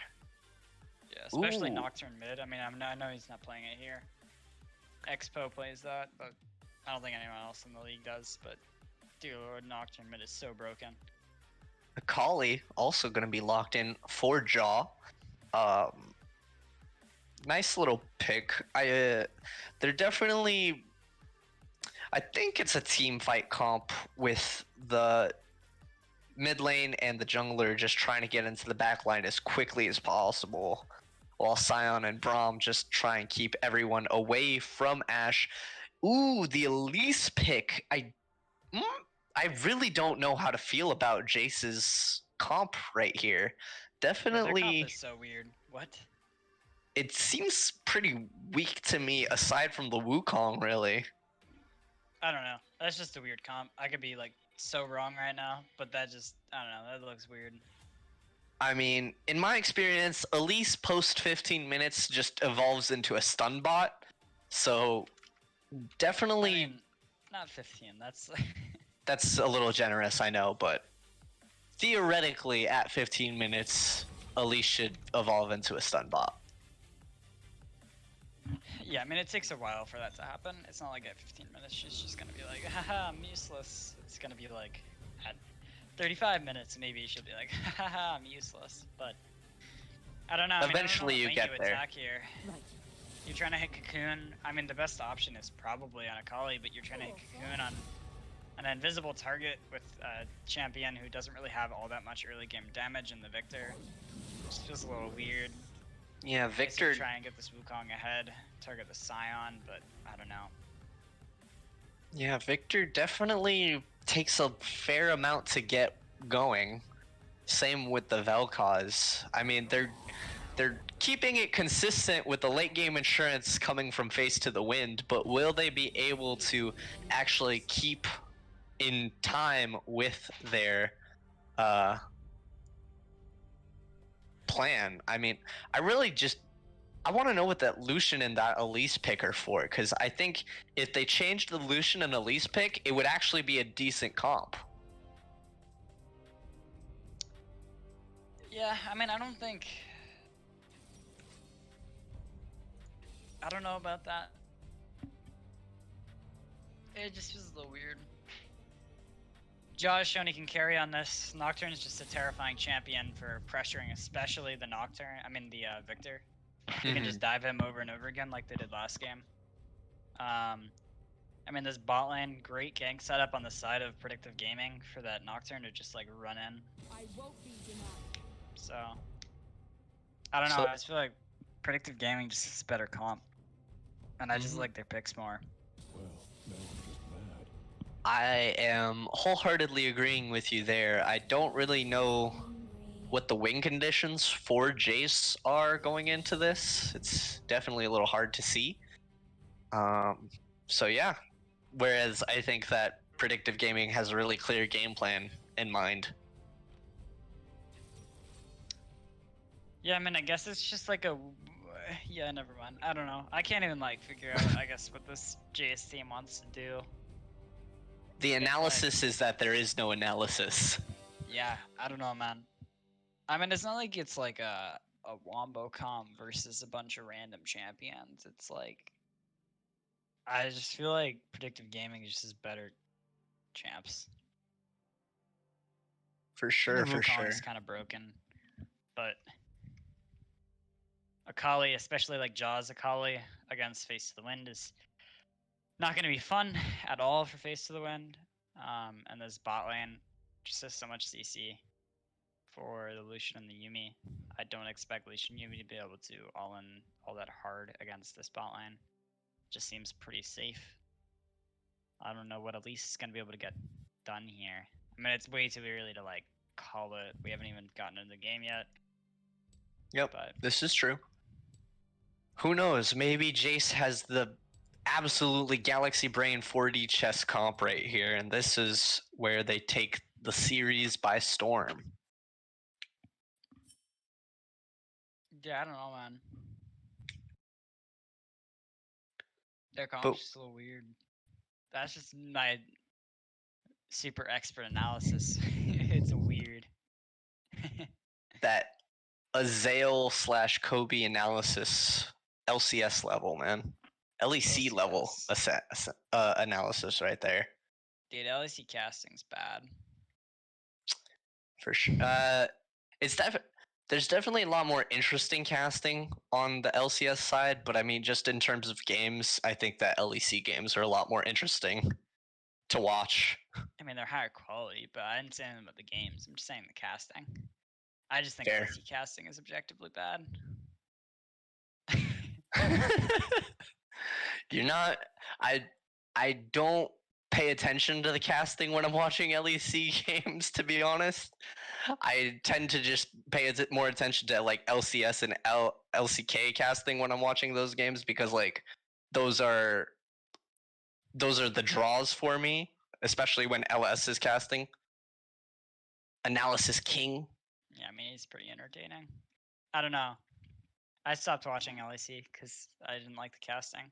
[SPEAKER 3] Yeah, especially
[SPEAKER 2] Ooh.
[SPEAKER 3] Nocturne mid. I mean, I know he's not playing it here. Expo plays that, but I don't think anyone else in the league does. But Dear Lord, Nocturne mid is so broken.
[SPEAKER 2] Akali also going to be locked in for Jaw. Um, nice little pick. They're definitely. I think it's a team fight comp with the mid lane and the jungler just trying to get into the back line as quickly as possible, while Sion and Braum just try and keep everyone away from Ashe. Ooh, the Elise pick. I really don't know how to feel about Jace's comp right here.
[SPEAKER 3] Yeah, their comp
[SPEAKER 2] Definitely,
[SPEAKER 3] is so weird. What?
[SPEAKER 2] it seems pretty weak to me aside from the Wukong, really.
[SPEAKER 3] I don't know. That's just a weird comp. I could be like so wrong right now, but that just I don't know. That looks weird.
[SPEAKER 2] I mean, in my experience, Elise post 15 minutes just evolves into a stun bot. So definitely,
[SPEAKER 3] I mean, not 15. That's
[SPEAKER 2] that's a little generous, I know, but theoretically, at 15 minutes, Elise should evolve into a stun bot.
[SPEAKER 3] yeah. I mean, it takes a while for that to happen. It's not like at 15 minutes she's just gonna be like, haha, I'm useless. It's gonna be like at 35 minutes maybe she'll be like, haha, I'm useless. But I don't know. I mean,
[SPEAKER 2] Eventually
[SPEAKER 3] I
[SPEAKER 2] you
[SPEAKER 3] don't know what
[SPEAKER 2] get
[SPEAKER 3] lane
[SPEAKER 2] there.
[SPEAKER 3] Attack here. You're trying to hit Cocoon. I mean, the best option is probably on Akali, but you're trying to hit Cocoon on an invisible target with a champion who doesn't really have all that much early game damage in the Victor. Which feels a little weird.
[SPEAKER 2] Yeah,
[SPEAKER 3] I guess
[SPEAKER 2] Victor.
[SPEAKER 3] you try and get this Wukong ahead, target the Scion, but I don't know.
[SPEAKER 2] Yeah, Victor definitely takes a fair amount to get going. Same with the Vel'Koz. I mean, they're keeping it consistent with the late game insurance coming from Face to the Wind, but will they be able to actually keep in time with their plan? I mean, I want to know what that Lucian and that Elise pick are for, because I think if they changed the Lucian and Elise pick, it would actually be a decent comp.
[SPEAKER 3] Yeah, I mean, I don't know about that. It just feels a little weird. Jaw has shown he can carry on this. Nocturne is just a terrifying champion for pressuring, especially the Nocturne. I mean, the Victor. You can just dive him over and over again like they did last game. I mean, this bot lane, great gank setup on the side of Predictive Gaming for that Nocturne to just like run in. So, I don't know.
[SPEAKER 2] So-
[SPEAKER 3] I just feel like Predictive Gaming just is better comp, and I just
[SPEAKER 2] Mhm.
[SPEAKER 3] like their picks more.
[SPEAKER 2] I am wholeheartedly agreeing with you there. I don't really know what the win conditions for Jace are going into this. It's definitely a little hard to see. So yeah. Whereas I think that Predictive Gaming has a really clear game plan in mind.
[SPEAKER 3] Yeah, I mean, I guess it's just like a. Yeah, never mind. I don't know. I can't even like figure out. I guess what this JS team wants to do.
[SPEAKER 2] The analysis is that there is no analysis.
[SPEAKER 3] Yeah, I don't know, man. I mean, it's not like it's like a wombo comp versus a bunch of random champions. It's like I just feel like Predictive Gaming just is better champs.
[SPEAKER 2] For
[SPEAKER 3] The
[SPEAKER 2] sure, for
[SPEAKER 3] Wukong
[SPEAKER 2] sure.
[SPEAKER 3] is kind of broken, but Akali, especially like Jaws Akali against Face to the Wind, is not going to be fun at all for Face to the Wind. And this bot lane just has so much CC for the Lucian and the Yuumi. I don't expect Lucian Yuumi to be able to all in all that hard against this bot lane. Just seems pretty safe. I don't know what Elise is going to be able to get done here. I mean, it's way too early to like call it. We haven't even gotten into the game yet.
[SPEAKER 2] Yep,
[SPEAKER 3] But
[SPEAKER 2] this is true. Who knows? Maybe Jace has the absolutely galaxy brain 4D chess comp right here, and this is where they take the series by storm.
[SPEAKER 3] yeah, I don't know, man. Their
[SPEAKER 2] But-
[SPEAKER 3] comp's just a little weird. That's just my super expert analysis. It's weird.
[SPEAKER 2] That Azale / Kobe analysis, LCS level, man. LEC level
[SPEAKER 3] LCS.
[SPEAKER 2] analysis right there.
[SPEAKER 3] Dude, LEC casting's bad.
[SPEAKER 2] For sure. It's there's definitely a lot more interesting casting on the LCS side, but I mean, just in terms of games, I think that LEC games are a lot more interesting to watch.
[SPEAKER 3] I mean, they're higher quality, but I didn't say anything about the games. I'm just saying the casting. I just think
[SPEAKER 2] Fair.
[SPEAKER 3] LEC casting is objectively bad.
[SPEAKER 2] You're not. I don't pay attention to the casting when I'm watching LEC games. To be honest, I tend to just pay more attention to like LCS and LCK casting when I'm watching those games because like those are the draws for me, especially when LS is casting. Analysis King.
[SPEAKER 3] Yeah, I mean, he's pretty entertaining. I don't know. I stopped watching LEC because I didn't like the casting.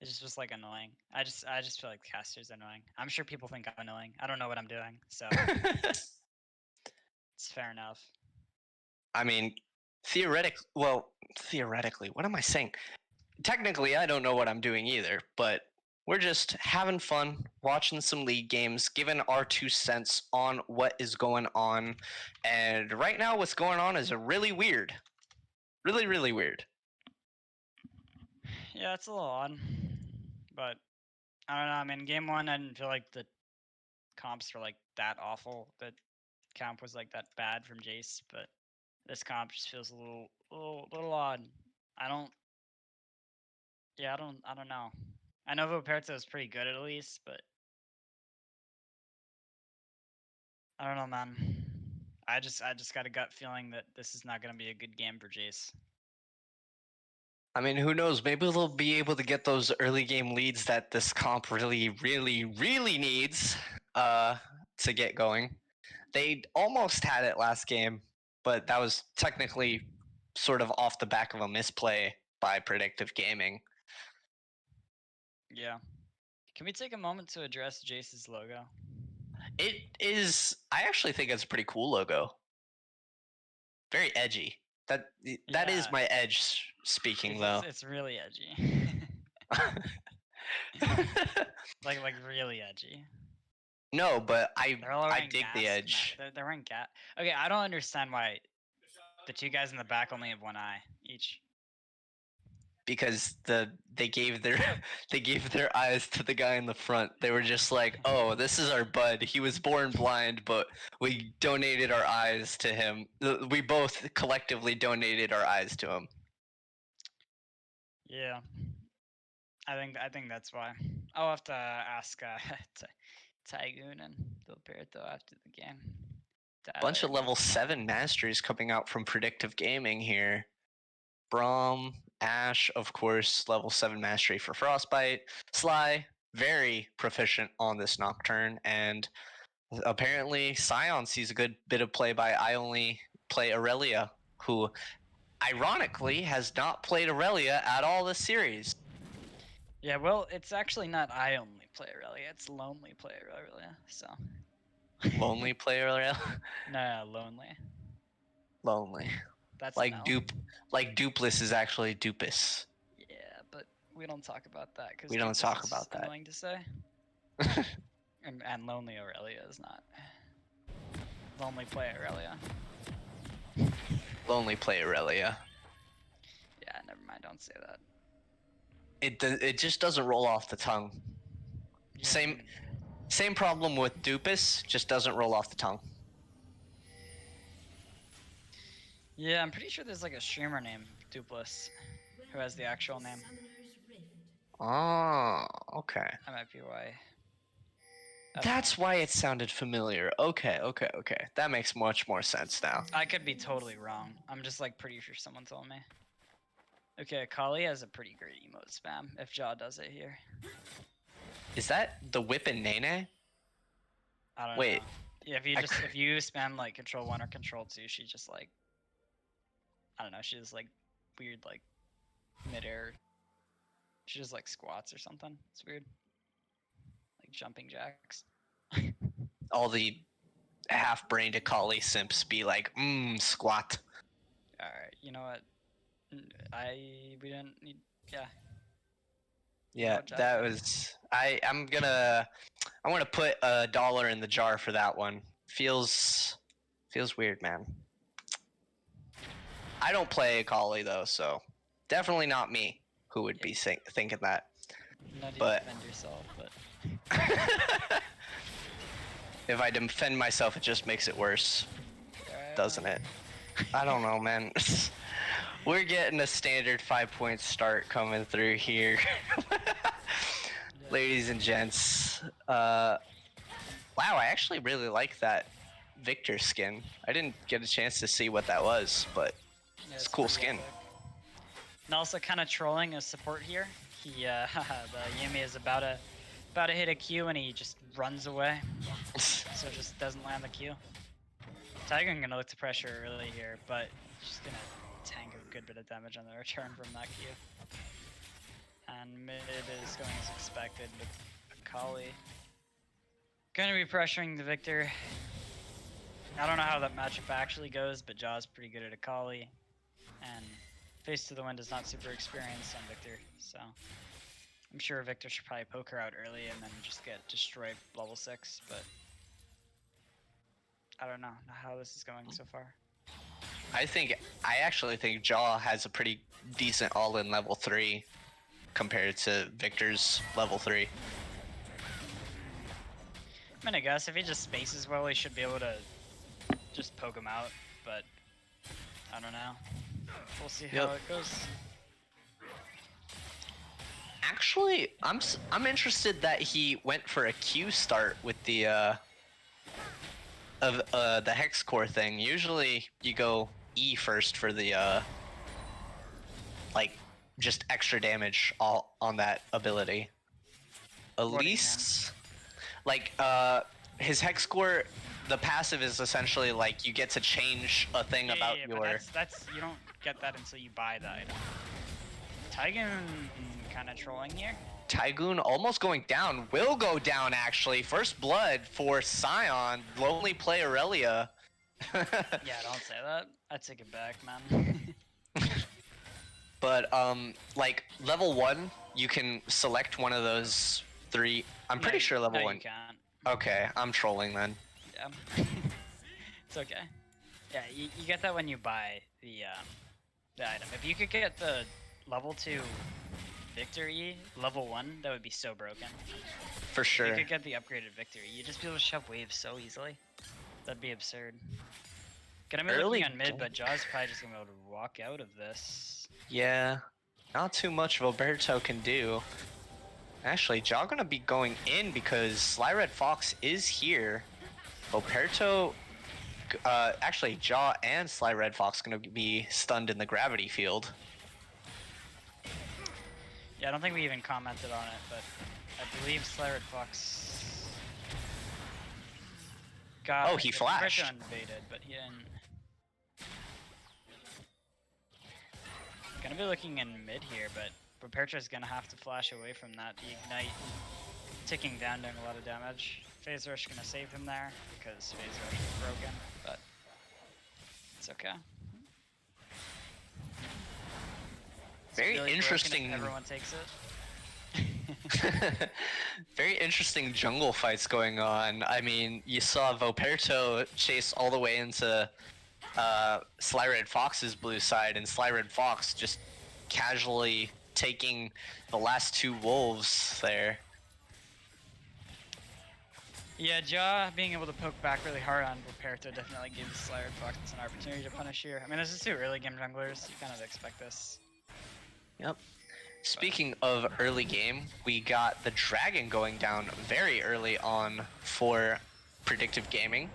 [SPEAKER 3] It just was like annoying. I just feel like the caster's annoying. I'm sure people think I'm annoying. I don't know what I'm doing, so it's fair enough.
[SPEAKER 2] I mean, theoretically, what am I saying? Technically, I don't know what I'm doing either, but we're just having fun, watching some league games, giving our 2 cents on what is going on. And right now, what's going on is really weird. Really, really weird.
[SPEAKER 3] Yeah, it's a little odd, but I don't know. I mean, game one, I didn't feel like the comps were like that awful. The comp was like that bad from Jace, but this comp just feels a little odd. I don't. Yeah, I don't know. I know Voperto is pretty good at least, but I don't know, man. I just got a gut feeling that this is not gonna be a good game for Jace.
[SPEAKER 2] I mean, who knows? Maybe they'll be able to get those early game leads that this comp really, really, really needs to get going. They almost had it last game, but that was technically sort of off the back of a misplay by Predictive Gaming.
[SPEAKER 3] Yeah. Can we take a moment to address Jace's logo?
[SPEAKER 2] It is. I actually think it's a pretty cool logo. Very edgy. That is
[SPEAKER 3] Yeah.
[SPEAKER 2] my edge speaking though.
[SPEAKER 3] It's really edgy. like really edgy.
[SPEAKER 2] No, but
[SPEAKER 3] They're all
[SPEAKER 2] I
[SPEAKER 3] wearing
[SPEAKER 2] dig the
[SPEAKER 3] gas.
[SPEAKER 2] edge
[SPEAKER 3] They're wearing gas. Okay, I don't understand why the two guys in the back only have one eye each.
[SPEAKER 2] because they gave their they gave their eyes to the guy in the front. They were just like, "Oh, this is our bud. He was born blind, but we donated our eyes to him. We both collectively donated our eyes to him."
[SPEAKER 3] Yeah, I think that's why. I'll have to ask Tygoon and Gilberto after the game.
[SPEAKER 2] Bunch of level 7 masteries coming out from Predictive Gaming here. Braum, Ash, of course, level 7 mastery for Frostbite. Sly, very proficient on this Nocturne, and apparently Scion sees a good bit of play by I Only Play Aurelia, who ironically has not played Aurelia at all this series.
[SPEAKER 3] Yeah, well, it's actually not I Only Play Aurelia, it's Lonely Play Aurelia, so.
[SPEAKER 2] Lonely Play Aurelia?
[SPEAKER 3] No, Lonely.
[SPEAKER 2] Lonely.
[SPEAKER 3] That's
[SPEAKER 2] Like
[SPEAKER 3] an L.
[SPEAKER 2] like Dupless is actually Dupus.
[SPEAKER 3] Yeah, but we don't talk about that because
[SPEAKER 2] We don't talk about that.
[SPEAKER 3] Annoying to say. And Lonely Aurelia is not. Lonely Play Aurelia.
[SPEAKER 2] Lonely Play Aurelia.
[SPEAKER 3] Yeah, never mind. Don't say that.
[SPEAKER 2] It just doesn't roll off the tongue.
[SPEAKER 3] Yeah,
[SPEAKER 2] Same problem with Dupus, just doesn't roll off the tongue.
[SPEAKER 3] Yeah, I'm pretty sure there's like a streamer named Dupless who has the actual name.
[SPEAKER 2] Oh, okay.
[SPEAKER 3] That might be why.
[SPEAKER 2] That's why it sounded familiar. Okay. That makes much more sense now.
[SPEAKER 3] I could be totally wrong. I'm just like pretty sure someone told me. Okay, Kali has a pretty great emote spam if Jaw does it here.
[SPEAKER 2] Is that the whip and Nene?
[SPEAKER 3] I don't
[SPEAKER 2] Wait.
[SPEAKER 3] know. Yeah, if you spam like control 1 or control 2, she just like I don't know, she just like weird like midair. She just like squats or something. It's weird. Like jumping jacks.
[SPEAKER 2] All the half-brained Akali simps be like, squat.
[SPEAKER 3] Alright, you know what? We didn't need yeah.
[SPEAKER 2] Yeah,
[SPEAKER 3] Good job.
[SPEAKER 2] that was. I'm gonna put $1 in the jar for that one. Feels weird, man. I don't play Akali though, so definitely not me who would be thinking that.
[SPEAKER 3] Not to
[SPEAKER 2] But-
[SPEAKER 3] defend yourself, but
[SPEAKER 2] If I defend myself, it just makes it worse, doesn't it? I don't know, man. We're getting a standard 5-point start coming through here. Ladies and gents. Wow, I actually really like that Victor skin. I didn't get a chance to see what that was, but
[SPEAKER 3] Yeah,
[SPEAKER 2] it's a cool
[SPEAKER 3] pretty
[SPEAKER 2] skin.
[SPEAKER 3] epic. And also kind of trolling a support here. He, the Yuumi is about to hit a Q and he just runs away, so just doesn't land the Q. Tiger gonna look to pressure early here, but just gonna tank a good bit of damage on the return from that Q. And mid is going as expected with Akali. Gonna be pressuring the Victor. I don't know how that matchup actually goes, but Jaw's pretty good at Akali. And Face to the Wind is not super experienced on Victor, so I'm sure Victor should probably poke her out early and then just get destroyed level 6, but I don't know how this is going so far.
[SPEAKER 2] I actually think Jaw has a pretty decent all-in level 3 compared to Victor's level 3.
[SPEAKER 3] I mean, I guess if he just spaces well, he should be able to just poke him out, but I don't know. We'll see how
[SPEAKER 2] Yep.
[SPEAKER 3] it goes.
[SPEAKER 2] Actually, I'm interested that he went for a Q start with the hex core thing. Usually you go E first for the like just extra damage all on that ability. At
[SPEAKER 3] What do you
[SPEAKER 2] least like his hex core, the passive is essentially like you get to change a thing about
[SPEAKER 3] Yeah,
[SPEAKER 2] your
[SPEAKER 3] but that's you don't get that until you buy the item. Tygun kind of trolling here.
[SPEAKER 2] Tygoon almost going down, will go down actually. First blood for Scion, lonely play Aurelia.
[SPEAKER 3] Yeah, don't say that. I take it back, man.
[SPEAKER 2] But like level 1, you can select one of those 3. I'm pretty sure level
[SPEAKER 3] no,
[SPEAKER 2] 1.
[SPEAKER 3] you can't.
[SPEAKER 2] Okay, I'm trolling then.
[SPEAKER 3] Yeah. It's okay. Yeah, you get that when you buy the item. If you could get the level 2 Victory level 1, that would be so broken.
[SPEAKER 2] For
[SPEAKER 3] If
[SPEAKER 2] sure.
[SPEAKER 3] you could get the upgraded Victory, you'd just be able to shove waves so easily. That'd be absurd. Gonna be
[SPEAKER 2] Early
[SPEAKER 3] looking on mid,
[SPEAKER 2] game.
[SPEAKER 3] but Jaw's probably just gonna be able to walk out of this.
[SPEAKER 2] Yeah, not too much Roberto can do. Actually, Jaw gonna be going in because Sly Red Fox is here. Roberto, actually Jaw and Sly Red Fox gonna be stunned in the gravity field.
[SPEAKER 3] Yeah, I don't think we even commented on it, but I believe Slared Fox got.
[SPEAKER 2] Oh, he flashed.
[SPEAKER 3] Roberto invaded, but he didn't. Gonna be looking in mid here, but Roberto's gonna have to flash away from that. The Ignite ticking down, doing a lot of damage. Phase Rush gonna save him there because Phase Rush is broken, but it's okay.
[SPEAKER 2] Very
[SPEAKER 3] Really broken if
[SPEAKER 2] interesting.
[SPEAKER 3] everyone takes it.
[SPEAKER 2] Very interesting jungle fights going on. I mean, you saw Voperto chase all the way into Sly Red Fox's blue side, and Sly Red Fox just casually taking the last 2 wolves there.
[SPEAKER 3] Yeah, Jaw being able to poke back really hard on Roberto definitely gives Slayer Fox an opportunity to punish here. I mean, this is 2 early game junglers. You kind of expect this.
[SPEAKER 2] Yep. Speaking of early game, we got the dragon going down very early on for Predictive Gaming.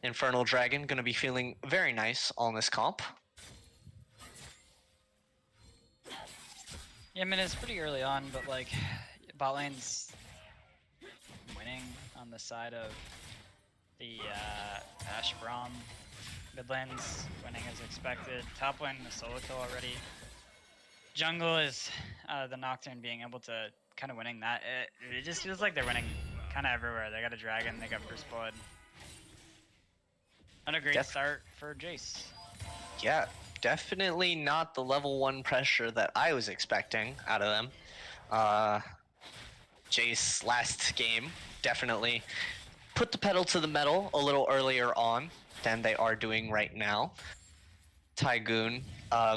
[SPEAKER 2] Infernal Dragon gonna be feeling very nice on this comp.
[SPEAKER 3] Yeah, I mean, it's pretty early on, but like, bot lane's winning on the side of the Ash Braum. Mid lane's winning as expected. Top lane, the solo kill already. Jungle is the Nocturne being able to kind of winning that. It just feels like they're winning kind of everywhere. They got a dragon, they got first blood. And a great start for Jace.
[SPEAKER 2] Yeah, definitely not the level 1 pressure that I was expecting out of them. Jace last game definitely put the pedal to the metal a little earlier on than they are doing right now. Tygoon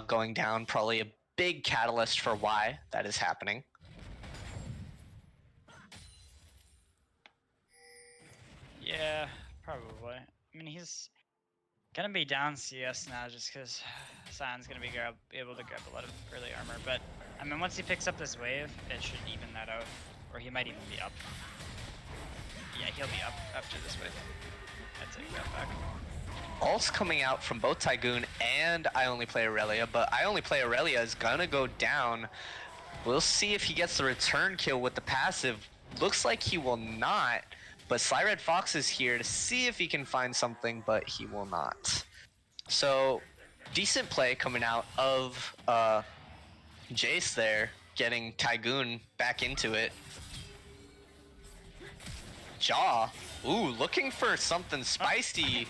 [SPEAKER 2] going down, probably a big catalyst for why that is happening.
[SPEAKER 3] Yeah, probably. I mean, he's gonna be down CS now just because Sion's gonna be able to grab a lot of early armor. But I mean, once he picks up this wave, it should even that out, or he might even be up. Yeah, he'll be up after this wave. I'd take that back.
[SPEAKER 2] Ults coming out from both Tygoon and I Only Play Aurelia, but I Only Play Aurelia is gonna go down. We'll see if he gets the return kill with the passive. Looks like he will not, but Sly Red Fox is here to see if he can find something, but he will not. So, decent play coming out of Jace there, getting Tygoon back into it. Jaw, ooh, looking for something spicy.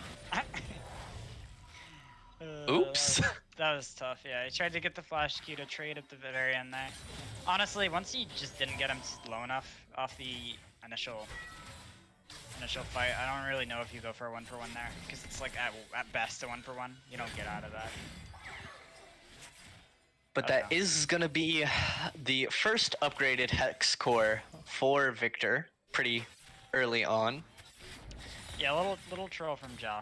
[SPEAKER 2] Oops.
[SPEAKER 3] That was tough, yeah. He tried to get the flash Q to trade at the very end there. Honestly, once you just didn't get him low enough off the initial fight, I don't really know if you go for a 1-for-1 there, because it's like at best a 1-for-1. You don't get out of that.
[SPEAKER 2] But that is gonna be the first upgraded Hex core for Victor pretty early on.
[SPEAKER 3] Yeah, little troll from Jaw.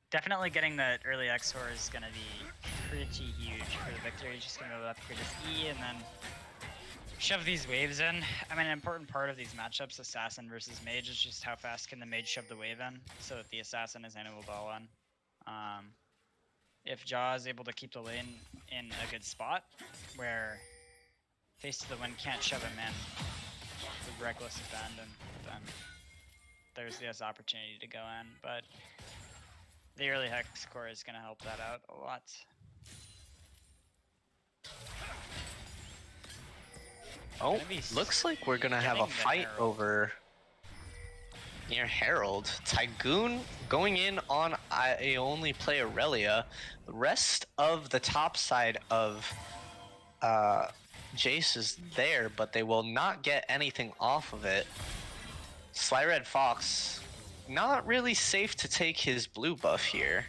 [SPEAKER 3] Definitely getting the early X-Core is gonna be pretty huge for the Victor. He's just gonna be able to upgrade his E and then shove these waves in. I mean, an important part of these matchups, Assassin versus Mage, is just how fast can the Mage shove the wave in so that the Assassin is able to all in. If Jaw is able to keep the lane in a good spot where Face to the Wind can't shove him in with reckless abandon, then there's this opportunity to go in. But the early Hex core is going to help that out a lot.
[SPEAKER 2] Oh, looks like we're gonna have a fight over near Herald. Tygoon going in on I Only Play Aurelia. The rest of the top side of Jace is there, but they will not get anything off of it. Sly Red Fox, not really safe to take his blue buff here.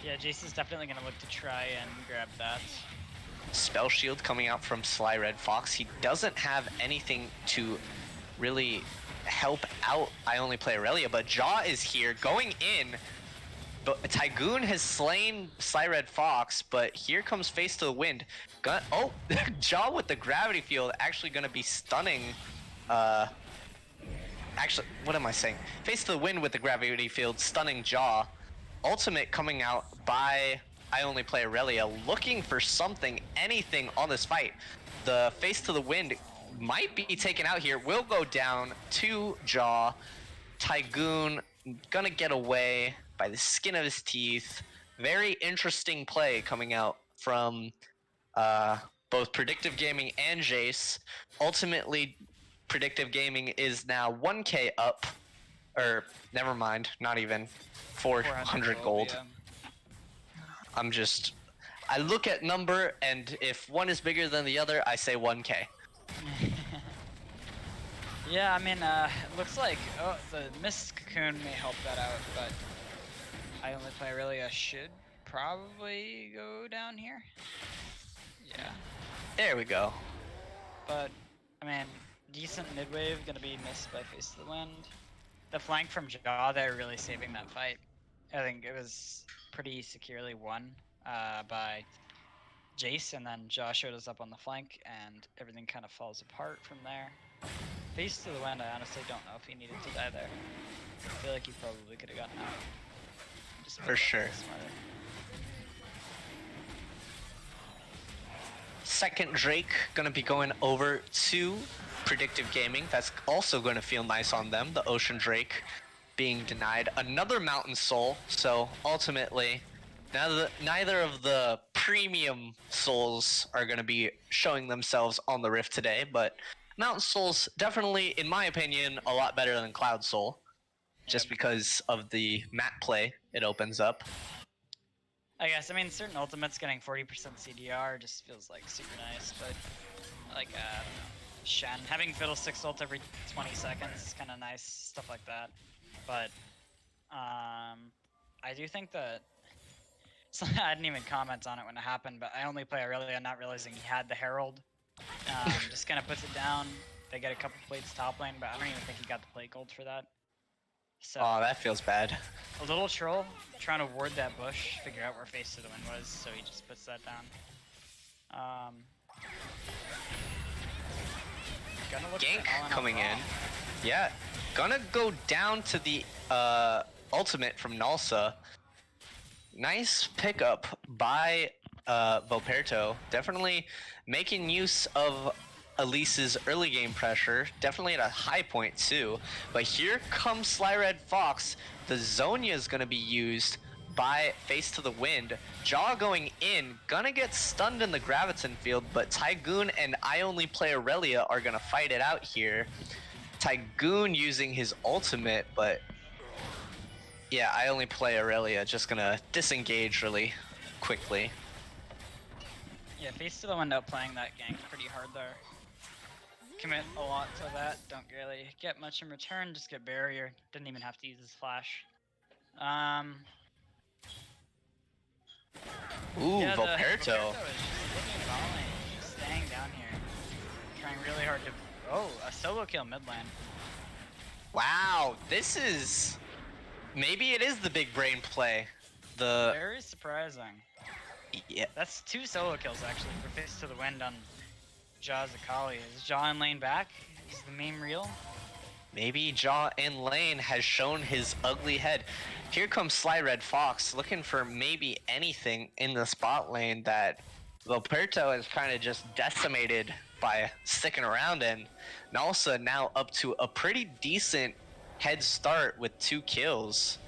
[SPEAKER 3] Yeah, Jace is definitely going to look to try and grab that.
[SPEAKER 2] Spell Shield coming out from Sly Red Fox. He doesn't have anything to really help out I Only Play Aurelia, but Jaw is here going in. But Tygoon has slain Sly Red Fox, but here comes Face to the Wind. Oh, Jaw with the gravity field actually going to be stunning. Actually, what am I saying? Face to the Wind with the gravity field, stunning Jaw. Ultimate coming out by I Only Play Aurelia, looking for something, anything on this fight. The Face to the Wind might be taken out here, will go down to Jaw. Tygoon gonna get away by the skin of his teeth. Very interesting play coming out from both Predictive Gaming and Jace. Ultimately, Predictive Gaming is now 1k up, or never mind, not even 400 gold.
[SPEAKER 3] Yeah.
[SPEAKER 2] I look at number, and if one is bigger than the other, I say 1k.
[SPEAKER 3] Yeah, I mean, it looks like the Mist Cocoon may help that out, but I Only Play Aurelia should probably go down here. Yeah,
[SPEAKER 2] There we go.
[SPEAKER 3] but I mean, decent mid-wave gonna be missed by Face to the Wind. The flank from Jaw there really saving that fight. I think it was pretty securely won by Jace, and then Jaw showed us up on the flank, and everything kind of falls apart from there. Face to the Wind, I honestly don't know if he needed to die there. I feel like he probably could have gotten out. Just
[SPEAKER 2] For sure.
[SPEAKER 3] smarter.
[SPEAKER 2] Second Drake gonna be going over to Predictive Gaming. That's also gonna feel nice on them. The Ocean Drake being denied. Another Mountain Soul. So ultimately, neither of the premium souls are gonna be showing themselves on the Rift today, but Mountain Soul's definitely, in my opinion, a lot better than Cloud Soul. just
[SPEAKER 3] Yep.
[SPEAKER 2] because of the map play it opens up.
[SPEAKER 3] I guess, I mean, certain ultimates getting 40% CDR just feels like super nice, but like, I don't know. Shen, having Fiddlesticks ult every 20 seconds is kind of nice, stuff like that. But, I do think that, so I didn't even comment on it when it happened, but I only play Aurelia not realizing he had the Herald. Just kind of puts it down. They get a couple plates top lane, but I don't even think he got the plate gold for that. So,
[SPEAKER 2] Oh, that feels bad.
[SPEAKER 3] a little troll trying to ward that bush, figure out where Face to the Wind was, so he just puts that down. Gonna look for
[SPEAKER 2] Gank
[SPEAKER 3] an all-in on
[SPEAKER 2] coming in.
[SPEAKER 3] Braum.
[SPEAKER 2] Yeah, gonna go down to the ultimate from Nalsa. Nice pickup by Voperto. Definitely making use of Elise's early game pressure. Definitely at a high point too. But here comes Sly Red Fox. The Zonia is gonna be used by Face to the Wind. Jaw going in, gonna get stunned in the Graviton field, but Tygoon and I Only Play Aurelia are gonna fight it out here. Tygoon using his ultimate, but yeah, I Only Play Aurelia, just gonna disengage really quickly.
[SPEAKER 3] Yeah, Face to the Wind outplaying that gank pretty hard there. Commit a lot to that, don't really get much in return, just get barrier. Didn't even have to use his flash.
[SPEAKER 2] Ooh,
[SPEAKER 3] Yeah,
[SPEAKER 2] Voperto.
[SPEAKER 3] Voperto is just looking volleying, just staying down here. Trying really hard to... Oh, a solo kill mid lane.
[SPEAKER 2] Wow, this is... Maybe it is the big brain play. The...
[SPEAKER 3] Very surprising.
[SPEAKER 2] Yeah,
[SPEAKER 3] That's 2 solo kills actually for Face to the Wind on Jaws Akali. Is Jaw in lane back? Is the meme real?
[SPEAKER 2] maybe Jaw in lane has shown his ugly head. Here comes Sly Red Fox looking for maybe anything in the spot lane that Voperto is kind of just decimated by sticking around in. Nalsa now up to a pretty decent head start with 2 kills.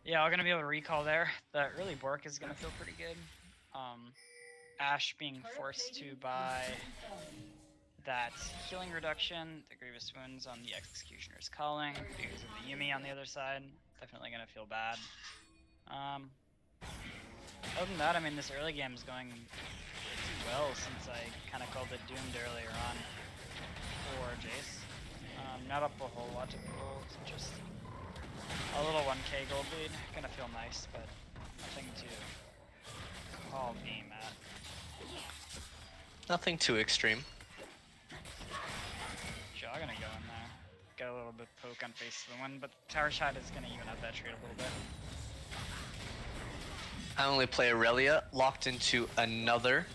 [SPEAKER 3] Yeah, I'm gonna be able to recall there. The early Bork is gonna feel pretty good. Ashe being forced to buy that healing reduction, the Grievous Wounds on the Executioner's Calling, because of the Yuumi on the other side. Definitely gonna feel bad. Other than that, I mean, this early game is going pretty well since I kind of called it doomed earlier on for Jace. Not up a whole lot to gold, just a little 1k gold lead. Gonna feel nice, but nothing to call game at.
[SPEAKER 2] Nothing too extreme.
[SPEAKER 3] Jaw gonna go in there. Get a little bit poke on Face to the Wind, but Tower Shot is gonna even out that trade a little bit.
[SPEAKER 2] I Only Play Aurelia locked into another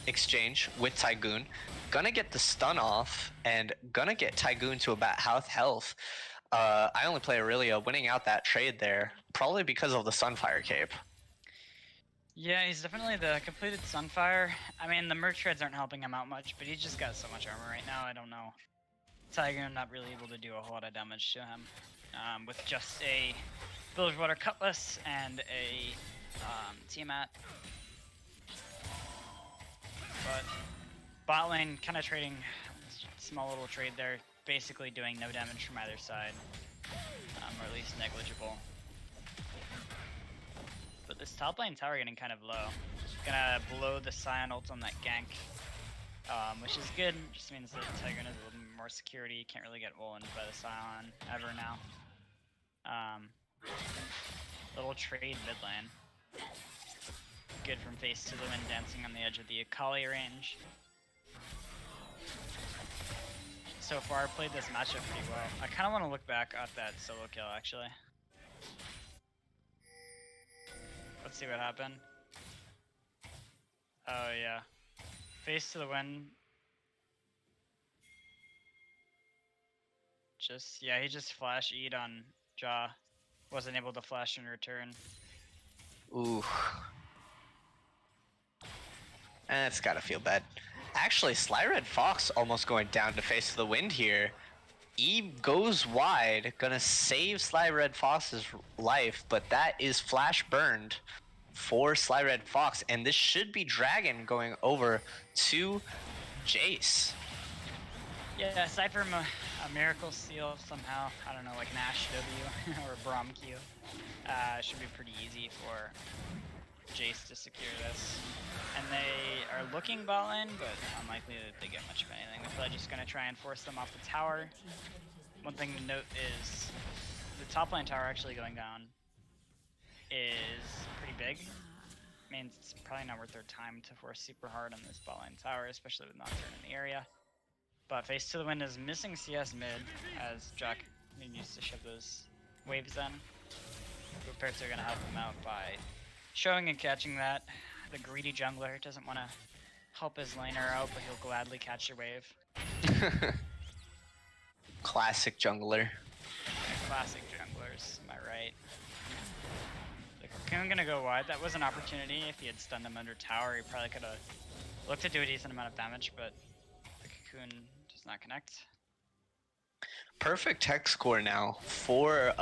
[SPEAKER 2] exchange with Tygoon. Gonna get the stun off and gonna get Tygoon to about half health. I Only Play Aurelia winning out that trade there, probably because of the Sunfire cape.
[SPEAKER 3] Yeah, he's definitely the completed Sunfire. I mean, the merch treads aren't helping him out much, but he's just got so much armor right now, I don't know. Tygoon not really able to do a whole lot of damage to him. With just a Village Water Cutlass and a Tiamat. But bot lane kind of trading small little trade there, basically doing no damage from either side, or at least negligible. But this top lane tower getting kind of low. Gonna blow the Scion ult on that gank, which is good. Just means that Tygoon has a little bit more security. Can't really get walled by the Scion ever now. Little trade mid lane. Good from Face to the Wind dancing on the edge of the Akali range. So far, I played this matchup pretty well. I kind of want to look back at that solo kill actually. Let's see what happened. Oh yeah. Face to the Wind. Yeah, he just flash E'd on Jaw. Wasn't able to flash in return.
[SPEAKER 2] Ooh. That's gotta feel bad. Actually, Sly Red Fox almost going down to Face of the Wind here. E goes wide, gonna save Sly Red Fox's life, but that is flash burned for Sly Red Fox, and this should be Dragon going over to Jace.
[SPEAKER 3] Yeah, aside from a Miracle Seal somehow, I don't know, like an Ash W or a Braum Q, should be pretty easy for Jace to secure this. And they are looking bot lane, but unlikely that they get much of anything. They're probably just going to try and force them off the tower. One thing to note is the top lane tower actually going down is pretty big. Means it's probably not worth their time to force super hard on this bot lane tower, especially with Nocturne in the area. But Face to the Wind is missing CS mid, as Jack continues to shove those waves in. Boopers are going to help him out by showing and catching that. The greedy jungler doesn't want to help his laner out, but he'll gladly catch your wave.
[SPEAKER 2] Classic jungler.
[SPEAKER 3] Classic junglers, am I right? The Cocoon gonna go wide. That was an opportunity. If he had stunned him under tower, he probably could have looked to do a decent amount of damage, but the Cocoon does not connect.
[SPEAKER 2] Perfect tech score now for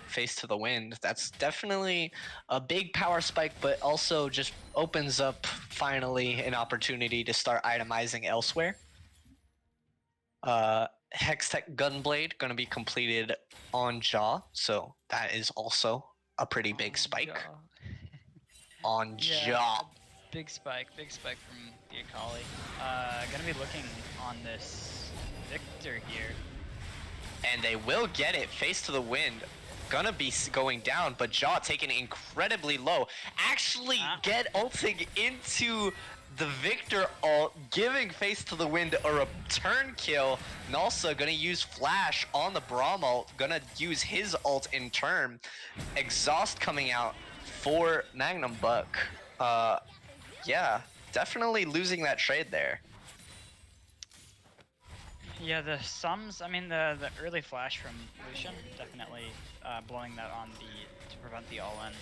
[SPEAKER 2] Face to the Wind. That's definitely a big power spike, but also just opens up finally an opportunity to start itemizing elsewhere. Hextech Gunblade gonna be completed on Jaw, so that is also a pretty big spike. On Jaw.
[SPEAKER 3] Big spike from the Akali. Gonna be looking on this Victor here.
[SPEAKER 2] And they will get it. Face to the Wind gonna be going down, but Jaw taking it incredibly low. Actually get ulting into the Victor ult, giving Face to the Wind a return kill. Nalsa gonna use Flash on the Braum ult, gonna use his ult in turn. Exhaust coming out for Magnum Buck. Yeah, definitely losing that trade there.
[SPEAKER 3] Yeah, the sums, I mean the early flash from Lucian, definitely blowing that on to prevent the all-in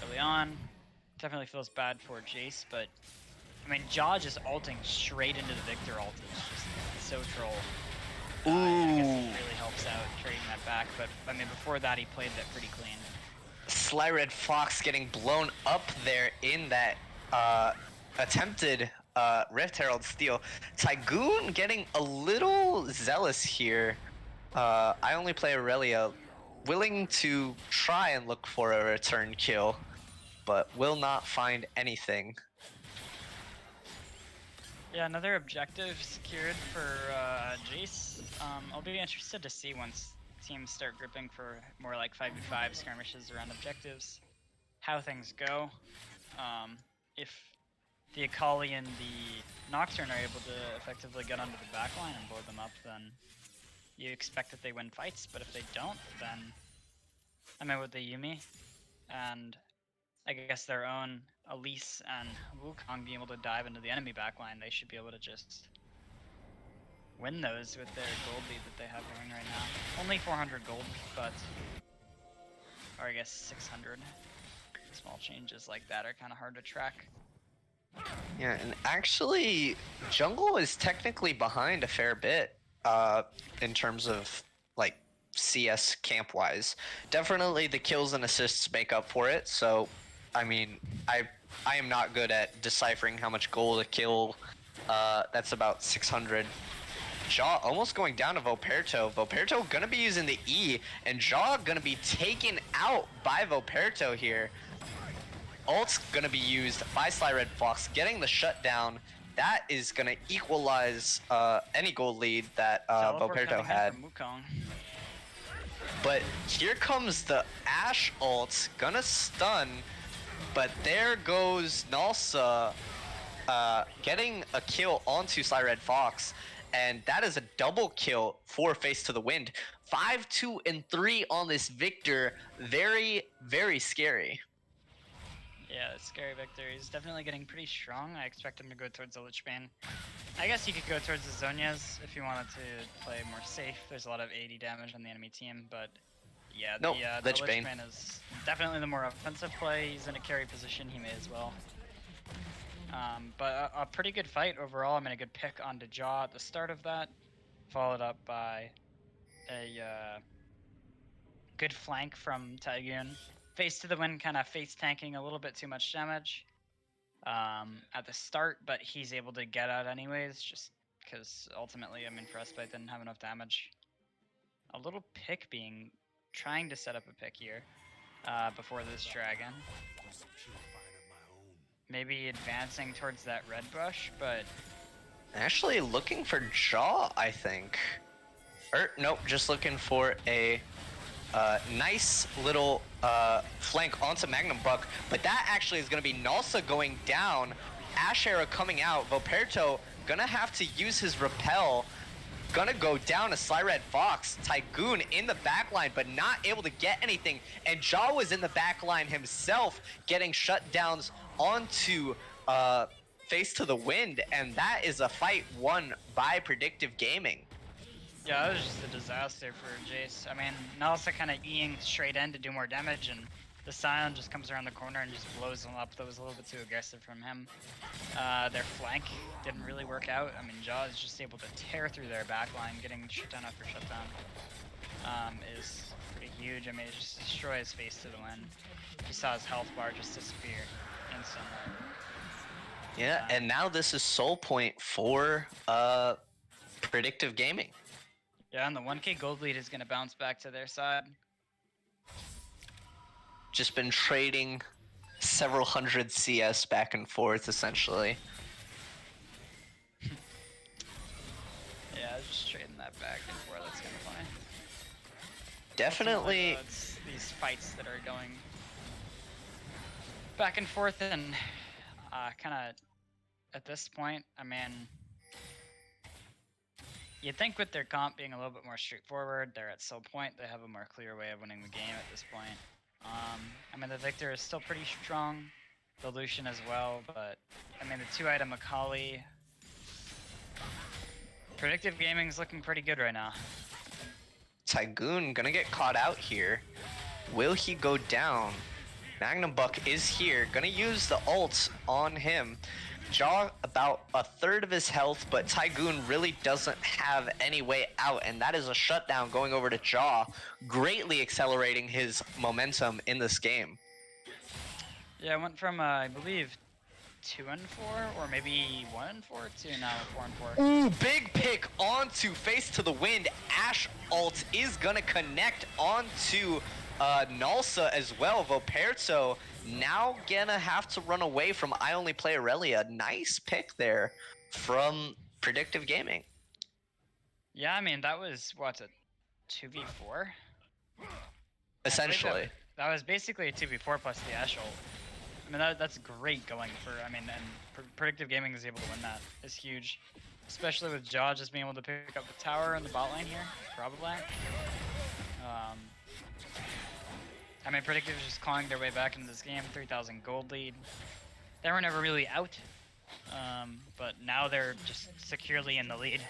[SPEAKER 3] early on. Definitely feels bad for Jace, but I mean Jaw just ulting straight into the Victor ult is just so troll. I guess he really helps out trading that back, but I mean before that he played that pretty clean.
[SPEAKER 2] Sly Red Fox getting blown up there in that attempted Rift Herald steal. Tygoon getting a little zealous here. I only play Aurelia, willing to try and look for a return kill, but will not find anything.
[SPEAKER 3] Yeah, another objective secured for Jace. I'll be interested to see once teams start gripping for more like 5v5 skirmishes around objectives, how things go. If the Akali and the Nocturne are able to effectively get onto the backline and blow them up, then you expect that they win fights, but if they don't, then I mean with the Yuumi and I guess their own Elise and Wukong being able to dive into the enemy backline, they should be able to just win those with their gold lead that they have going right now. Only 400 gold, but or I guess 600. Small changes like that are kind of hard to track.
[SPEAKER 2] Yeah, and actually, Jungle is technically behind a fair bit in terms of like CS camp wise. Definitely the kills and assists make up for it. So, I mean, I am not good at deciphering how much gold a kill. That's about 600. Jaw almost going down to Voperto. Voperto gonna be using the E, and Jaw gonna be taken out by Voperto here. Ult's gonna be used by Sly Red Fox, getting the shutdown. That is gonna equalize any gold lead that Voperto had. But here comes the Ashe ult, gonna stun, but there goes Nalsa getting a kill onto Sly Red Fox, and that is a double kill for Face to the Wind. 5, 2, and 3 on this Victor. Very, very scary.
[SPEAKER 3] Yeah, scary Victor. He's definitely getting pretty strong. I expect him to go towards the Lichbane. I guess you could go towards the Zhonya's if you wanted to play more safe. There's a lot of 80 damage on the enemy team, but yeah, the Lichbane is definitely the more offensive play. He's in a carry position, he may as well. But a pretty good fight overall. I mean, a good pick onto Jaw at the start of that, followed up by a good flank from Tygoon. Face to the Wind, kind of face tanking a little bit too much damage at the start, but he's able to get out anyways, just because ultimately, I mean, Frostbite didn't have enough damage. A little pick trying to set up a pick here before this dragon. Maybe advancing towards that red bush, but
[SPEAKER 2] Actually looking for Jaw, I think. Nope, just looking for a nice little flank onto Magnum Buck, but that actually is going to be Nalsa going down, Ash Era coming out, Voperto gonna have to use his repel, gonna go down to Sly Red Fox, Tygoon in the backline, but not able to get anything, and Jaw was in the backline himself, getting shutdowns onto Face to the Wind, and that is a fight won by Predictive Gaming.
[SPEAKER 3] yeah, that was just a disaster for Jace. I mean, Nalsa kind of eing straight in to do more damage, and the Scion just comes around the corner and just blows him up. That was a little bit too aggressive from him. Their flank didn't really work out. I mean, Jaw is just able to tear through their backline, getting shutdown after shutdown is pretty huge. I mean, it just destroys Face to the Wind. You saw his health bar just disappear instantly.
[SPEAKER 2] Yeah, and now this is soul point for Predictive Gaming.
[SPEAKER 3] Yeah, and the 1k gold lead is going to bounce back to their side.
[SPEAKER 2] Just been trading several hundred CS back and forth, essentially.
[SPEAKER 3] Yeah, I was just trading that back and forth. That's kind of funny.
[SPEAKER 2] Definitely.
[SPEAKER 3] It's these fights that are going back and forth, and kind of at this point, I mean, you'd think with their comp being a little bit more straightforward, they're at soul point, they have a more clear way of winning the game at this point. I mean, the Victor is still pretty strong, the Lucian as well, but I mean, the 2-item Akali, Predictive Gaming's looking pretty good right now.
[SPEAKER 2] Tygoon gonna get caught out here. Will he go down? Magnum Buck is here, gonna use the ult on him. Jaw about a third of his health, but Tygoon really doesn't have any way out, and that is a shutdown going over to Jaw, greatly accelerating his momentum in this game.
[SPEAKER 3] Yeah, I went from, I believe, 2-4, or maybe 1-4 to now 4-4.
[SPEAKER 2] Ooh, big pick onto Face to the Wind. Ash ult is gonna connect onto Nalsa as well. Voperto now gonna have to run away from I Only Play Aurelia. Nice pick there from Predictive Gaming.
[SPEAKER 3] Yeah, I mean, that was, what, a 2v4?
[SPEAKER 2] Essentially.
[SPEAKER 3] That was basically a 2v4 plus the Ash ult. I mean, that's great going for, I mean, and Predictive Gaming is able to win that. It's huge. Especially with Jaw just being able to pick up the tower in the bot lane here, probably. I mean, Predictive is just clawing their way back into this game, 3,000 gold lead. They were never really out, but now they're just securely in the lead.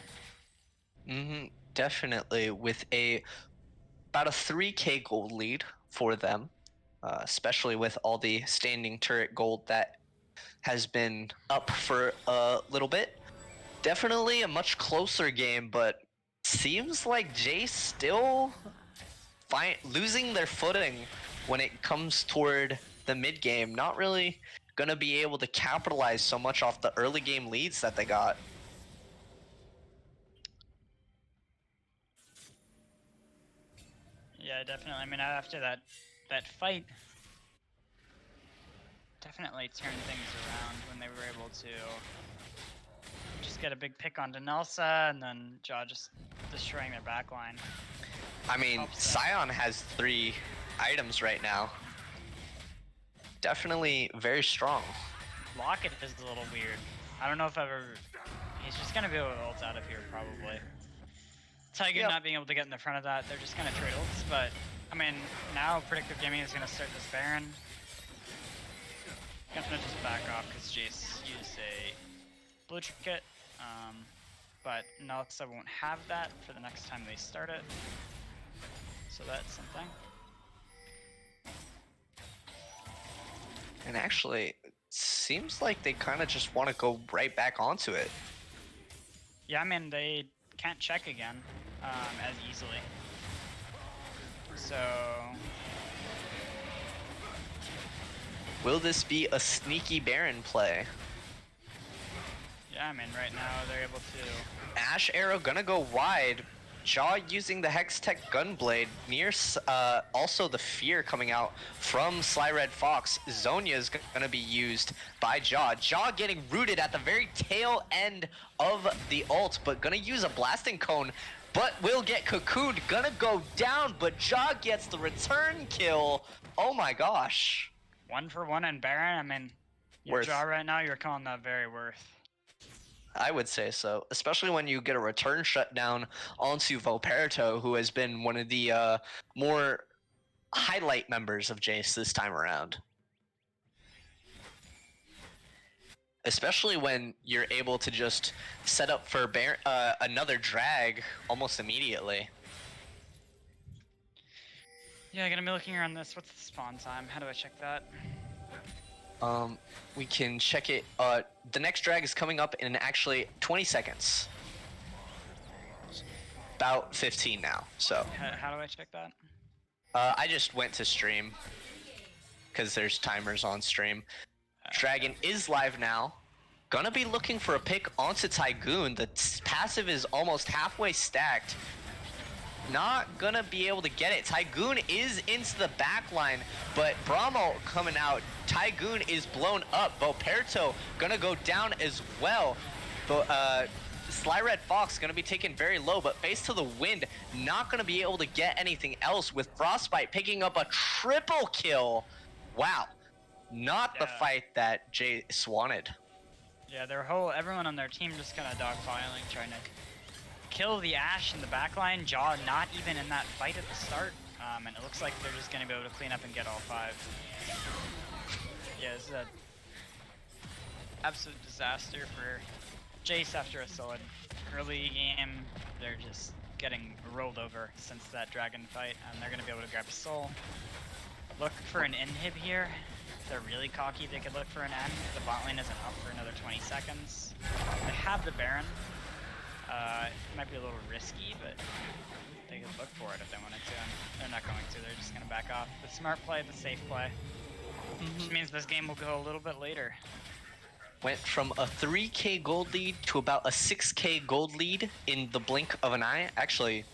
[SPEAKER 2] Definitely, with about a 3k gold lead for them, especially with all the standing turret gold that has been up for a little bit. Definitely a much closer game, but seems like Jace still losing their footing when it comes toward the mid game. Not really gonna be able to capitalize so much off the early game leads that they got.
[SPEAKER 3] Yeah, definitely. I mean, after that fight, definitely turned things around when they were able to just get a big pick onto Nalsa, and then Jaw just destroying their backline.
[SPEAKER 2] I mean, Scion has 3 items right now. Definitely very strong.
[SPEAKER 3] Locket is a little weird. I don't know if I've ever... He's just gonna be able to ult out of here, probably. Tygoon not being able to get in the front of that, they're just gonna trade ults, but... I mean, now Predictive Gaming is gonna start this Baron. Gonna just back off because Jace used a blue trinket, but Nalsa won't have that for the next time they start it. So that's something.
[SPEAKER 2] And actually, it seems like they kind of just want to go right back onto it.
[SPEAKER 3] Yeah, I mean, they can't check again as easily. So...
[SPEAKER 2] Will this be a sneaky Baron play?
[SPEAKER 3] Yeah, I mean, right now they're able to
[SPEAKER 2] Ash arrow gonna go wide. Jaw using the Hextech Gunblade. Near also the Fear coming out from Sly Red Fox. Zonia is gonna be used by Jaw. Jaw getting rooted at the very tail end of the ult, but gonna use a Blasting Cone, but will get cocooned. Gonna go down, but Jaw gets the return kill. Oh my gosh.
[SPEAKER 3] 1 for 1 in Baron. I mean, your
[SPEAKER 2] Worth.
[SPEAKER 3] Jaw right now, you're calling that very worth.
[SPEAKER 2] I would say so, especially when you get a return shutdown onto Volperto, who has been one of the more highlight members of Jace this time around. Especially when you're able to just set up for another drag almost immediately.
[SPEAKER 3] Yeah, gonna be looking around this. What's the spawn time? How do I check that?
[SPEAKER 2] We can check it. The next drag is coming up in actually 20 seconds. About 15 now, so.
[SPEAKER 3] How do I check that?
[SPEAKER 2] I just went to stream, because there's timers on stream. Dragon is live now. Gonna be looking for a pick onto Tygoon. The passive is almost halfway stacked. Not gonna be able to get it. Tygoon is into the back line, but Brahmo coming out. Tygoon is blown up. Volperto gonna go down as well. But Sly Red Fox gonna be taken very low, but face to the wind, not gonna be able to get anything else with Frostbite picking up a triple kill. Wow, not the
[SPEAKER 3] Yeah.
[SPEAKER 2] fight that Jace wanted.
[SPEAKER 3] Yeah, everyone on their team just kind of dogpiling, trying to kill the Ashe in the backline. Jaw not even in that fight at the start, and it looks like they're just gonna be able to clean up and get all 5. Yeah, it's a absolute disaster for Jace after a solid early game. They're just getting rolled over since that dragon fight, and they're gonna be able to grab soul. Look for an inhib here. If they're really cocky, they could look for an end. The bot lane isn't up for another 20 seconds. They have the Baron. It might be a little risky, but they could look for it if they wanted to, and they're not going to. They're just gonna back off. The smart play, the safe play. Which means this game will go a little bit later.
[SPEAKER 2] Went from a 3k gold lead to about a 6k gold lead in the blink of an eye. Actually,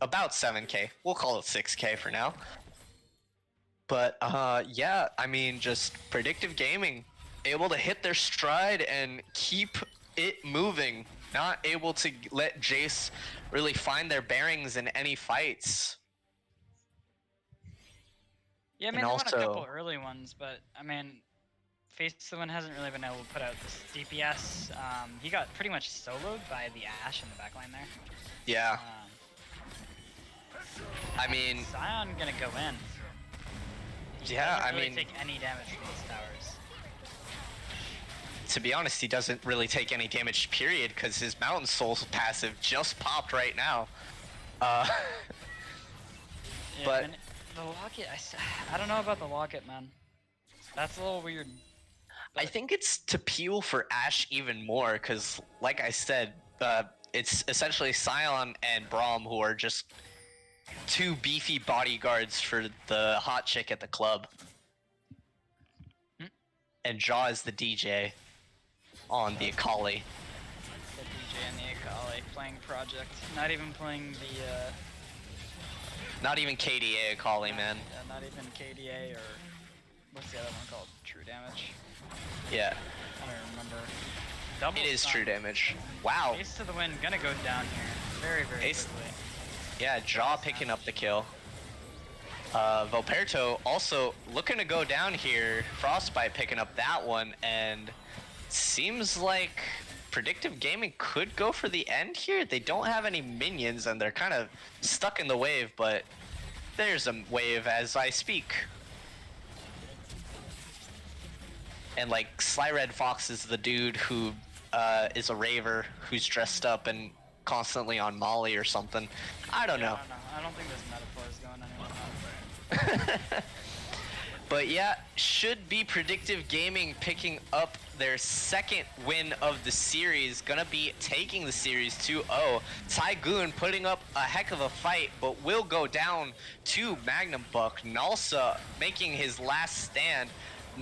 [SPEAKER 2] about 7k. We'll call it 6k for now. But yeah, I mean, just Predictive Gaming, able to hit their stride and keep it moving. Not able to let Jace really find their bearings in any fights.
[SPEAKER 3] Yeah, I mean,
[SPEAKER 2] And
[SPEAKER 3] they won a
[SPEAKER 2] also-
[SPEAKER 3] couple early ones, but I mean, Face the Wind hasn't really been able to put out this DPS. He got pretty much soloed by the Ashe in the backline there.
[SPEAKER 2] Yeah, I mean,
[SPEAKER 3] Sion gonna go in. He
[SPEAKER 2] yeah,
[SPEAKER 3] doesn't
[SPEAKER 2] I
[SPEAKER 3] really
[SPEAKER 2] mean,
[SPEAKER 3] take any damage from these towers.
[SPEAKER 2] to be honest, he doesn't really take any damage, period, because his Mountain Soul's passive just popped right now.
[SPEAKER 3] Yeah,
[SPEAKER 2] But-
[SPEAKER 3] and the locket, I don't know about the locket, man. That's a little weird.
[SPEAKER 2] I think it's to peel for Ashe even more, because, like I said, it's essentially Scion and Braum who are just two beefy bodyguards for the hot chick at the club.
[SPEAKER 3] Hmm.
[SPEAKER 2] And Jaw is the DJ on the Akali.
[SPEAKER 3] The DJ and the Akali playing Project. Not even playing the,
[SPEAKER 2] Not even KDA Akali, man.
[SPEAKER 3] not even KDA or what's the other one called? True Damage.
[SPEAKER 2] Yeah,
[SPEAKER 3] I don't remember. Double
[SPEAKER 2] it is
[SPEAKER 3] stun.
[SPEAKER 2] true damage. Wow.
[SPEAKER 3] Ace to the Wind gonna go down here very, very
[SPEAKER 2] Ace-
[SPEAKER 3] quickly.
[SPEAKER 2] Yeah, Jaw picking up the kill. Volperto also looking to go down here. Frostbite picking up that one, and seems like Predictive Gaming could go for the end here. They don't have any minions, and they're kind of stuck in the wave, but there's a wave as I speak. And like Sly Red Fox is the dude who is a raver who's dressed up and constantly on Molly or something. I don't know.
[SPEAKER 3] I don't think this metaphor is going anywhere.
[SPEAKER 2] But yeah, should be Predictive Gaming picking up their second win of the series. Gonna be taking the series 2-0. Tygoon putting up a heck of a fight, but will go down to Magnum Buck. Nalsa making his last stand.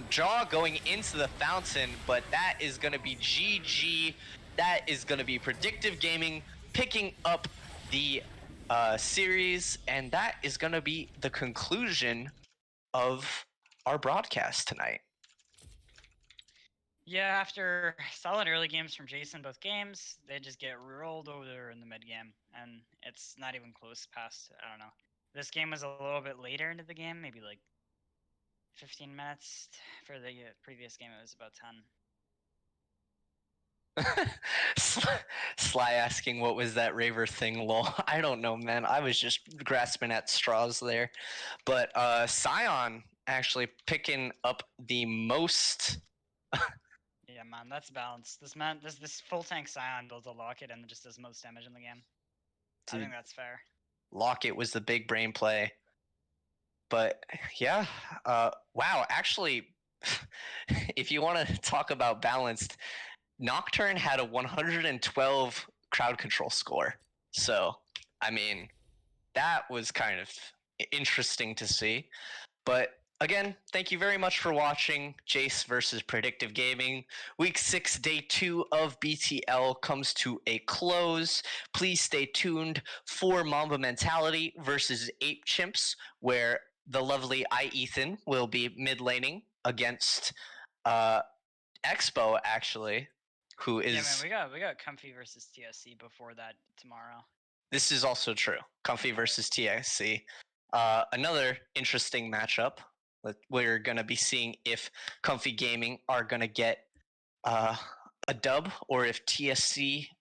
[SPEAKER 2] Jaw going into the fountain, but that is gonna be GG that is going to be Predictive Gaming picking up the series, and that is going to be the conclusion of our broadcast tonight.
[SPEAKER 3] Yeah, after solid early games from Jace in both games, they just get rolled over in the mid game, and it's not even close past, I don't know. This game was a little bit later into the game, maybe like 15 minutes. For the previous game, it was about 10.
[SPEAKER 2] Sly asking what was that Raver thing, lol. I don't know, man. I was just grasping at straws there. But Scion actually picking up the most.
[SPEAKER 3] Yeah, man, that's balanced. This full tank Scion builds a locket and just does most damage in the game. I think that's fair.
[SPEAKER 2] Locket was the big brain play. But yeah, wow, actually, if you want to talk about balanced, Nocturne had a 112 crowd control score. So, I mean, that was kind of interesting to see. But again, thank you very much for watching Jace versus Predictive Gaming. Week 6, Day 2 of BTL comes to a close. Please stay tuned for Mamba Mentality versus Ape Chimps, where the lovely Ethan will be mid laning against Expo, actually, who is.
[SPEAKER 3] Yeah, man, we got Comfy versus TSC before that tomorrow.
[SPEAKER 2] This is also true. Comfy versus TSC. Another interesting matchup. We're going to be seeing if Comfy Gaming are going to get a dub or if TSC